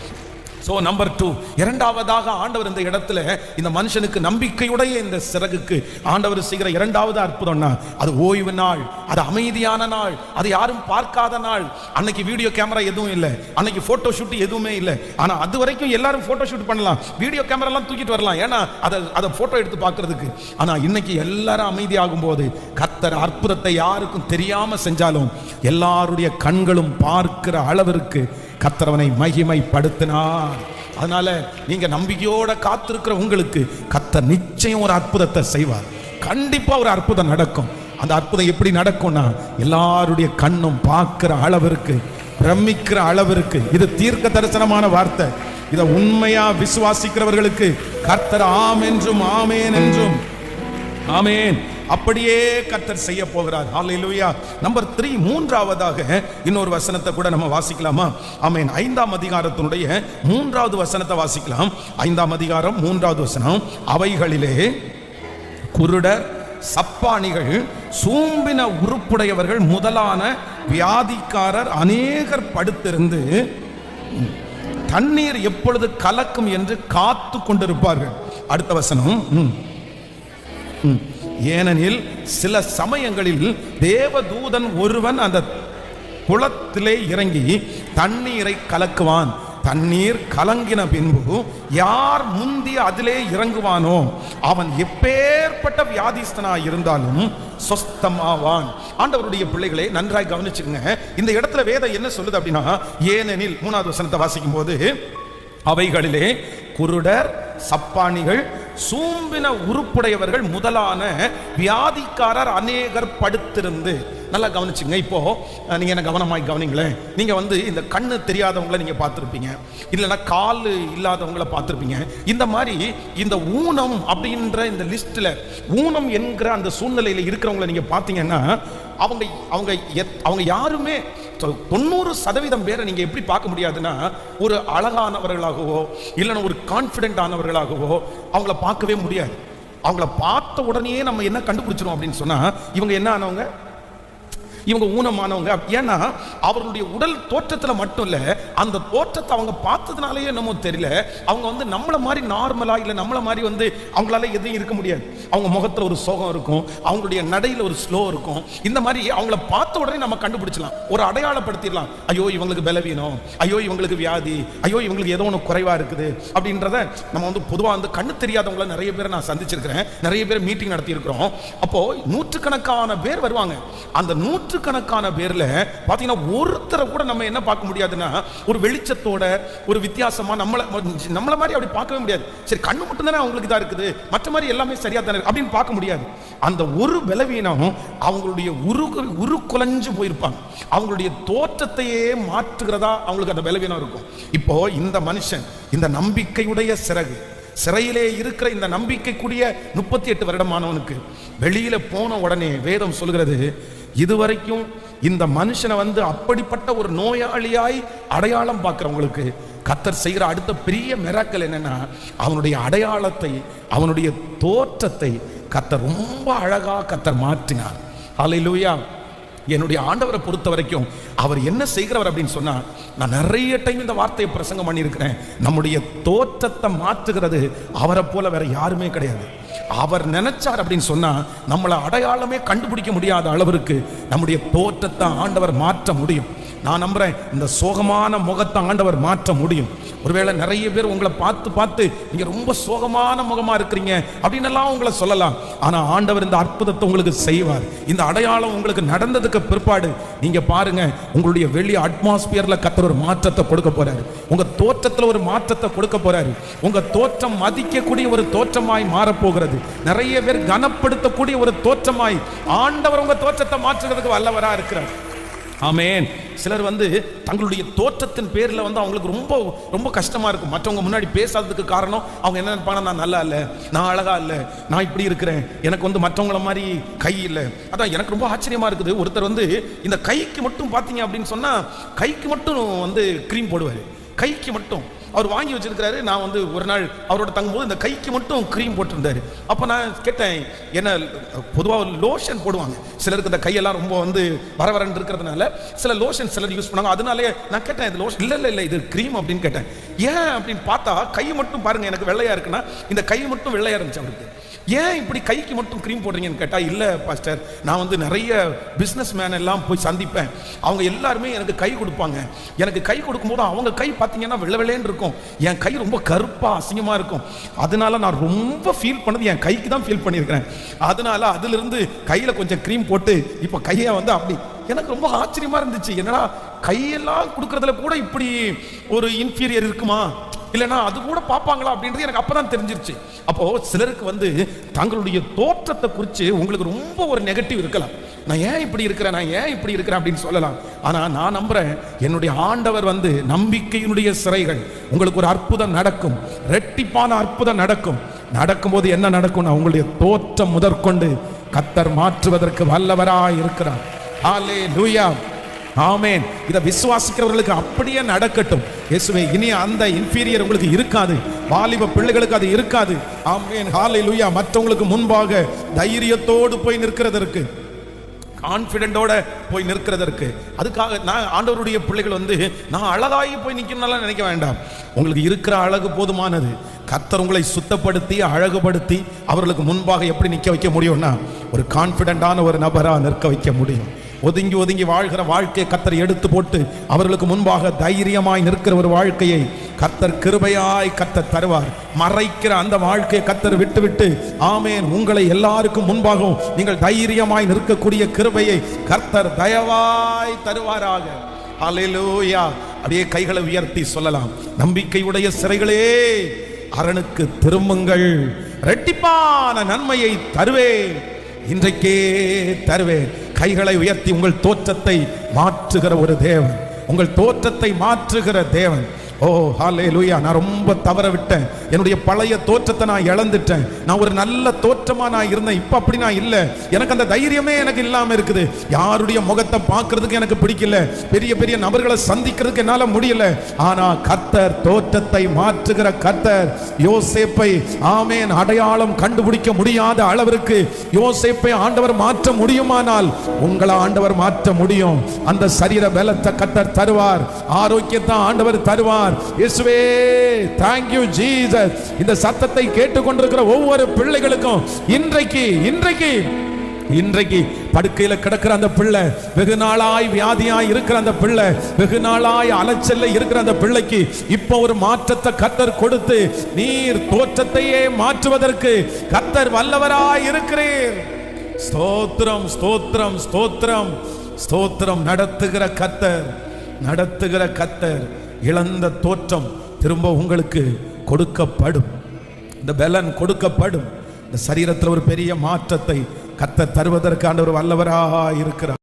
சோ நம்பர் 2, இரண்டாவதாக ஆண்டவர் இந்த இடத்துல இந்த மனுஷனுக்கு நம்பிக்கையுடைய இந்த சிறகுக்கு ஆண்டவர் செய்கிற இரண்டாவது அற்புதம்னா, அது ஓய்வு நாள், அது அமைதியான நாள், அது யாரும் பார்க்காத நாள். அன்னைக்கு வீடியோ கேமரா எதுவும் இல்லை, அன்னைக்கு போட்டோ ஷூட் எதுவுமே இல்லை. ஆனா அது வரைக்கும் எல்லாரும் போட்டோ ஷூட் பண்ணலாம், வீடியோ கேமரா எல்லாம் தூக்கிட்டு வரலாம், ஏன்னா அதை போட்டோ எடுத்து பார்க்கிறதுக்கு. ஆனா இன்னைக்கு எல்லாரும் அமைதியாகும் போது கர்த்தர் அற்புதத்தை யாருக்கும் தெரியாம செஞ்சாலும் எல்லாருடைய கண்களும் பார்க்கிற அளவிற்கு கர்த்தரவனை மகிமைப்படுத்தினார். அதனால நீங்க நம்பிக்கையோட காத்திருக்கிற உங்களுக்கு கர்த்தர் நிச்சயம் ஒரு அற்புதத்தை செய்வார். கண்டிப்பா ஒரு அற்புதம் நடக்கும். அந்த அற்புதம் எப்படி நடக்கும்னா, எல்லாருடைய கண்ணும் பார்க்கிற அளவிற்கு, பிரமிக்கிற அளவிற்கு. இது தீர்க்க தரிசனமான வார்த்தை. இதை உண்மையா விசுவாசிக்கிறவர்களுக்கு கர்த்தர் ஆம் என்றும் ஆமேன் என்றும் ஆமேன் அப்படியே கர்த்தர் செய்ய போகிறார். ஹல்லேலூயா. நம்பர் 3, மூன்றாவதாக இன்னொரு வசனத்தை கூட நம்ம வாசிக்கலாமா? ஆமென். 5ஆம் அதிகாரத்தினுடைய 3வது வசனத்தை வாசிக்கலாம். 5ஆம் அதிகாரம் 3வது வசனம். அவைகளிலே குருடர், சப்பானிகள், சூம்பின உறுப்புடையவர்கள் முதலான வியாதிக்காரர் அநேகர் படுத்திருந்து தண்ணீர் எப்பொழுது கலக்கும் என்று காத்து கொண்டிருப்பார்கள். அடுத்த வசனம். ஏனெனில் சில சமயங்களில் தேவதூதன் ஒருவன் அந்த குளத்திலே இறங்கி தண்ணீரை கலக்குவான். தண்ணீர் கலங்கின பின்பு யார் முந்தி அதிலே இறங்குவானோ அவன் எப்பேற்பட்ட வியாதிஸ்தனாய் இருந்தாலும் சொஸ்தமாவான். ஆண்டவருடைய பிள்ளைகளே, நன்றாய் கவனிச்சுங்க. இந்த இடத்துல வேதம் என்ன சொல்லுது அப்படின்னா, ஏனெனில் 3வது வசனத்தை வாசிக்கும் போது, அவைகளிலே குருடர், சப்பானிகள், சூம்பின உறுப்புடையவர்கள் முதலான வியாதிக்காரர் அநேகர் படுத்திருந்து. நல்லா கவனிச்சுங்க. இப்போ நீங்க என்ன கவனமாய் கவனிங்களேன். நீங்க இந்த கண்ணு தெரியாதவங்களை நீங்க பார்த்துருப்பீங்க, இல்லைன்னா கால் இல்லாதவங்களை பார்த்துருப்பீங்க. இந்த மாதிரி இந்த ஊனம் அப்படின்ற இந்த லிஸ்ட்ல ஊனம் என்கிற அந்த சூழ்நிலையில இருக்கிறவங்களை நீங்க பார்த்தீங்கன்னா அவங்க அவங்க அவங்க யாருமே 90% பேரை நீங்க எப்படி பார்க்க முடியாதுன்னா, ஒரு அழகானவர்களாகவோ இல்லைன்னா ஒரு கான்ஃபிடென்ட் ஆனவர்களாகவோ அவங்கள பார்க்கவே முடியாது. அவங்கள பார்த்த உடனே நம்ம என்ன கண்டுபிடிச்சிரும் அப்படின்னு சொன்னா, இவங்க என்ன ஆனவங்க, இவங்க ஊனமானவங்க. ஏன்னா அவர்களுடைய உடல் தோற்றத்தில் மட்டும் இல்லை, அந்த தோற்றத்தை அவங்க பார்த்ததுனாலேயே நம்ம தெரியல, அவங்க நம்மளை மாதிரி நார்மலா இல்லை நம்மளை மாதிரி அவங்களால எதையும் இருக்க முடியாது. அவங்க முகத்தில் ஒரு சோகம் இருக்கும், அவங்களுடைய நடையில் ஒரு ஸ்லோ இருக்கும். இந்த மாதிரி அவங்கள பார்த்த உடனே நம்ம கண்டுபிடிச்சலாம், ஒரு அடையாளப்படுத்திடலாம். ஐயோ இவங்களுக்கு பலவீனம், ஐயோ இவங்களுக்கு வியாதி, ஐயோ இவங்களுக்கு ஏதோ ஒன்று குறைவா இருக்குது அப்படின்றத நம்ம பொதுவாக கண்ணு தெரியாதவங்கள நிறைய பேரை நான் சந்திச்சிருக்கிறேன், நிறைய பேர் மீட்டிங் நடத்தி இருக்கிறோம். அப்போ நூற்றுக்கணக்கான பேர் வருவாங்க. அந்த நூற்றுக்கணக்கான பேர்ல பாத்தீங்கன்னா ஒருத்தரை கூட நம்ம என்ன பார்க்க முடியாதுன்னா, ஒரு வெளிச்சத்தோட ஒரு வித்தியாசமா நம்மள மாதிரி அப்படி பார்க்கவே முடியாது. சரி, கண்ணு மட்டும் தானே அவங்களுக்கு இதா இருக்குது, மற்ற மாதிரி எல்லாமே சரியா தானே அப்படின்னு பார்க்க முடியாது. அந்த ஒரு பலவீனம் அவங்களுடைய உருக்குலைஞ்சு போயிருப்பாங்க. அவங்களுடைய தோற்றத்தையே மாற்றுகிறதா அவங்களுக்கு அந்த பலவீனம் இருக்கும். இப்போ இந்த மனுஷன், இந்த நம்பிக்கையுடைய சிறையிலே இருக்கிற இந்த நம்பிக்கைக்குரிய 38 வருடமானவனுக்கு வெளியில போன உடனே வேதம் சொல்கிறது, இதுவரைக்கும் இந்த மனுஷனை அப்படிப்பட்ட ஒரு நோயாளியாய் அடையாளம் பார்க்கிறவங்களுக்கு கர்த்தர் செய்கிற அடுத்த பெரிய மிராக்கல் என்னன்னா, அவனுடைய அடையாளத்தை, அவனுடைய தோற்றத்தை கர்த்தர் ரொம்ப அழகா கர்த்தர் மாற்றினார். ஹல்லேலூயா. என்னுடைய ஆண்டவரை பொறுத்த வரைக்கும் அவர் என்ன செய்கிறவர் அப்படின்னு சொன்னா, நான் நிறைய டைம் இந்த வார்த்தையை பிரசங்கம் பண்ணியிருக்கிறேன், நம்முடைய தோற்றத்தை மாற்றுகிறது அவரை போல வேற யாருமே கிடையாது. அவர் நினைச்சார் அப்படின்னு சொன்னா நம்மளை அடையாளமே கண்டுபிடிக்க முடியாத அளவிற்கு நம்முடைய தோற்றத்தை ஆண்டவர் மாற்ற முடியும். நான் நம்புறேன், இந்த சோகமான முகத்தை ஆண்டவர் மாற்ற முடியும். ஒருவேளை நிறைய பேர் உங்களை பார்த்து நீங்க ரொம்ப சோகமான முகமா இருக்கிறீங்க அப்படின்னு எல்லாம் உங்களை சொல்லலாம். ஆனா ஆண்டவர் இந்த அற்புதத்தை உங்களுக்கு செய்வார். இந்த அடையாளம் உங்களுக்கு நடந்ததுக்கு பிற்பாடு நீங்க பாருங்க, உங்களுடைய வெளி அட்மாஸ்பியர்ல கர்த்தர் ஒரு மாற்றத்தை கொடுக்க போறாரு. உங்க தோற்றத்துல ஒரு மாற்றத்தை கொடுக்க போறாரு. உங்க தோற்றம் மதிக்கக்கூடிய ஒரு தோற்றமாய் மாறப்போகிறது. நிறைய பேர் கனப்படுத்தக்கூடிய ஒரு தோற்றமாய் ஆண்டவர் உங்க தோற்றத்தை மாற்றுறதுக்கு வல்லவரா இருக்கிறார். ஆமென். சிலர் தங்களுடைய தோற்றத்தின் பேரில் அவங்களுக்கு ரொம்ப ரொம்ப கஷ்டமா இருக்கும். மற்றவங்க முன்னாடி பேசாததுக்கு காரணம் அவங்க என்ன நினைப்பாங்க, நான் நல்லா இல்லை, நான் அழகா இல்லை, நான் இப்படி இருக்கிறேன், எனக்கு மற்றவங்கள மாதிரி கை இல்லை. அதான் எனக்கு ரொம்ப ஆச்சரியமா இருக்குது. ஒருத்தர் இந்த கைக்கு மட்டும் பார்த்தீங்க அப்படின்னு சொன்னா, கைக்கு மட்டும் கிரீம் போடுவார். கைக்கு மட்டும் அவர் வாங்கி வச்சிருக்கிறாரு. நான் ஒரு நாள் அவரோட தங்கும்போது இந்த கைக்கு மட்டும் கிரீம் போட்டிருந்தாரு. அப்போ நான் கேட்டேன், என்ன பொதுவாக லோஷன் போடுவாங்க சிலருக்கு, இந்த கையெல்லாம் ரொம்ப வரவரன்னு இருக்கிறதுனால சில லோஷன் சிலர் யூஸ் பண்ணாங்க. அதனாலே நான் கேட்டேன், இது லோஷன் இல்லை இது கிரீம் அப்படின்னு கேட்டேன். ஏன் அப்படின்னு பார்த்தா, கை மட்டும் பாருங்க எனக்கு வெள்ளையா இருக்குன்னா, இந்த கை மட்டும் வெள்ளையா இருந்துச்சு அவருக்கு. ஏன் இப்படி கைக்கு மட்டும் கிரீம் போடுறீங்கன்னு கேட்டா, இல்லை பாஸ்டர், நான் நிறைய பிஸ்னஸ் மேன் எல்லாம் போய் சந்திப்பேன், அவங்க எல்லாருமே எனக்கு கை கொடுப்பாங்க. எனக்கு கை கொடுக்கும்போது அவங்க கை பார்த்தீங்கன்னா வெள்ளை வெள்ளைன்னு இருக்கும், என் கை ரொம்ப கருப்பா அசிங்கமா இருக்கும். அதனால நான் ரொம்ப ஃபீல் பண்ணது என் கைக்கு தான் ஃபீல் பண்ணியிருக்கிறேன். அதனால அதிலிருந்து கையில கொஞ்சம் கிரீம் போட்டு இப்போ கையை அப்படி. எனக்கு ரொம்ப ஆச்சரியமா இருந்துச்சு, என்னடா கையெல்லாம் கொடுக்கறதுல கூட இப்படி ஒரு இன்ஃபீரியர் இருக்குமா, இல்லைன்னா அது கூட பார்ப்பாங்களா அப்படின்றது எனக்கு அப்பதான் தெரிஞ்சிருச்சு. அப்போ சிலருக்கு தங்களுடைய தோற்றத்தை குறித்து உங்களுக்கு ரொம்ப ஒரு நெகட்டிவ் இருக்கலாம். நான் ஏன் இப்படி இருக்கிறேன் அப்படின்னு சொல்லலாம். ஆனா நான் நம்புறேன், என்னுடைய ஆண்டவர் நம்பிக்கையினுடைய சிறைகள், உங்களுக்கு ஒரு அற்புதம் நடக்கும், ரெட்டிப்பான அற்புதம் நடக்கும். நடக்கும்போது என்ன நடக்கும்னா, உங்களுடைய தோற்றம் முதற்கொண்டு கர்த்தர் மாற்றுவதற்கு வல்லவராய் இருக்கிறார். ஹல்லேலூயா, ஆமென். இதை விசுவாசிக்கிறவர்களுக்கு அப்படியே நடக்கட்டும். இயேசுவே, இனி அந்த இன்ஃபீரியர் உங்களுக்கு இருக்காது. வாலிப பிள்ளைகளுக்கு அது இருக்காது. ஆமென், ஹல்லேலூயா. மற்றவங்களுக்கு முன்பாக தைரியத்தோடு போய் நிற்கிறதற்கு, கான்ஃபிடென்ட்டோட போய் நிற்கிறதற்கு, அதுக்காக நான் ஆண்டவருடைய பிள்ளைகள் நான் அழகாகி போய் நிற்கணும்னால நினைக்க வேண்டாம். உங்களுக்கு இருக்கிற அழகு போதுமானது. கர்த்தர் உங்களை சுத்தப்படுத்தி அழகுபடுத்தி அவர்களுக்கு முன்பாக எப்படி நிற்க வைக்க முடியும்னா, ஒரு கான்ஃபிடென்ட்டான ஒரு நபராக நிற்க வைக்க முடியும். ஒதுங்கி ஒதுங்கி வாழ்கிற வாழ்க்கையை கர்த்தர் எடுத்து போட்டு அவர்களுக்கு முன்பாக தைரியமாய் நிற்கிற ஒரு வாழ்க்கையை கர்த்தர் கிருபையாய் கர்த்தர் தருவார். மறைக்கிற அந்த வாழ்க்கையை கர்த்தர் விட்டு விட்டு, ஆமென், உங்களை எல்லாருக்கும் முன்பாகவும் நீங்கள் தைரியமாய் நிற்கக்கூடிய கிருபையை கர்த்தர் தயவாய் தருவாராக. ஹல்லேலூயா. அப்படியே கைகளை உயர்த்தி சொல்லலாம், நம்பிக்கையுடைய சிறைகளே அரணுக்கு திரும்புங்கள், இரட்டிப்பான நன்மையை தருவேன், இன்றைக்கே தருவேன். கைகளை உயர்த்தி, உங்கள் தோற்றத்தை மாற்றுகிற ஒரு தேவன், உங்கள் தோற்றத்தை மாற்றுகிற தேவன். ஓ ஹல்லேலூயா. நான் ரொம்ப தவற விட்டேன். என்னுடைய பழைய தோற்றத்தை நான் இழந்துட்டேன். நான் ஒரு நல்ல தோற்றமா நான் இருந்தேன். இப்ப அப்படி நான் இல்லை. எனக்கு அந்த தைரியமே எனக்கு இல்லாம இருக்குது. யாருடைய முகத்தை பார்க்கறதுக்கு எனக்கு பிடிக்கல. பெரிய பெரிய நபர்களை சந்திக்கிறதுக்கு என்னால முடியல. ஆனா கர்த்தர் தோற்றத்தை மாற்றுகிற கர்த்தர். யோசேப்பை, ஆமென், அடையாளம் கண்டுபிடிக்க முடியாத அளவிற்கு யோசேப்பை ஆண்டவர் மாற்ற முடியுமானால் உங்களை ஆண்டவர் மாற்ற முடியும். அந்த சரீர பலத்தை கர்த்தர் தருவார். ஆரோக்கியத்தை ஆண்டவர் தருவார். இயேசுவே, thank you Jesus. இந்த சத்தத்தை கேட்டுக்கொண்டிருக்கிற ஒவ்வொரு பிள்ளைகளுக்கும் இன்றைக்கு படுக்கையில கிடக்கிற அந்த பிள்ளை, வெகு நாளாய் வியாதியாய் இருக்கிற அந்த பிள்ளை, வெகு நாளாய் அலைச்சல்ல இருக்கிற அந்த பிள்ளைக்கு இப்போ ஒரு மாற்றத்தை கர்த்தர் கொடுத்து நீர் தோற்றத்தையே மாற்றுவதற்கு கர்த்தர் வல்லவராய் இருக்கிறீர். ஸ்தோத்திரம், ஸ்தோத்திரம், ஸ்தோத்திரம், ஸ்தோத்திரம். நடத்துகிற கர்த்தர். இழந்த தோற்றம் திரும்ப உங்களுக்கு கொடுக்கப்படும். இந்த பலன் கொடுக்கப்படும். இந்த சரீரத்தில் ஒரு பெரிய மாற்றத்தை கர்த்தர் தருவதற்கு ஆண்டவர் வல்லவராய் இருக்கிறார்.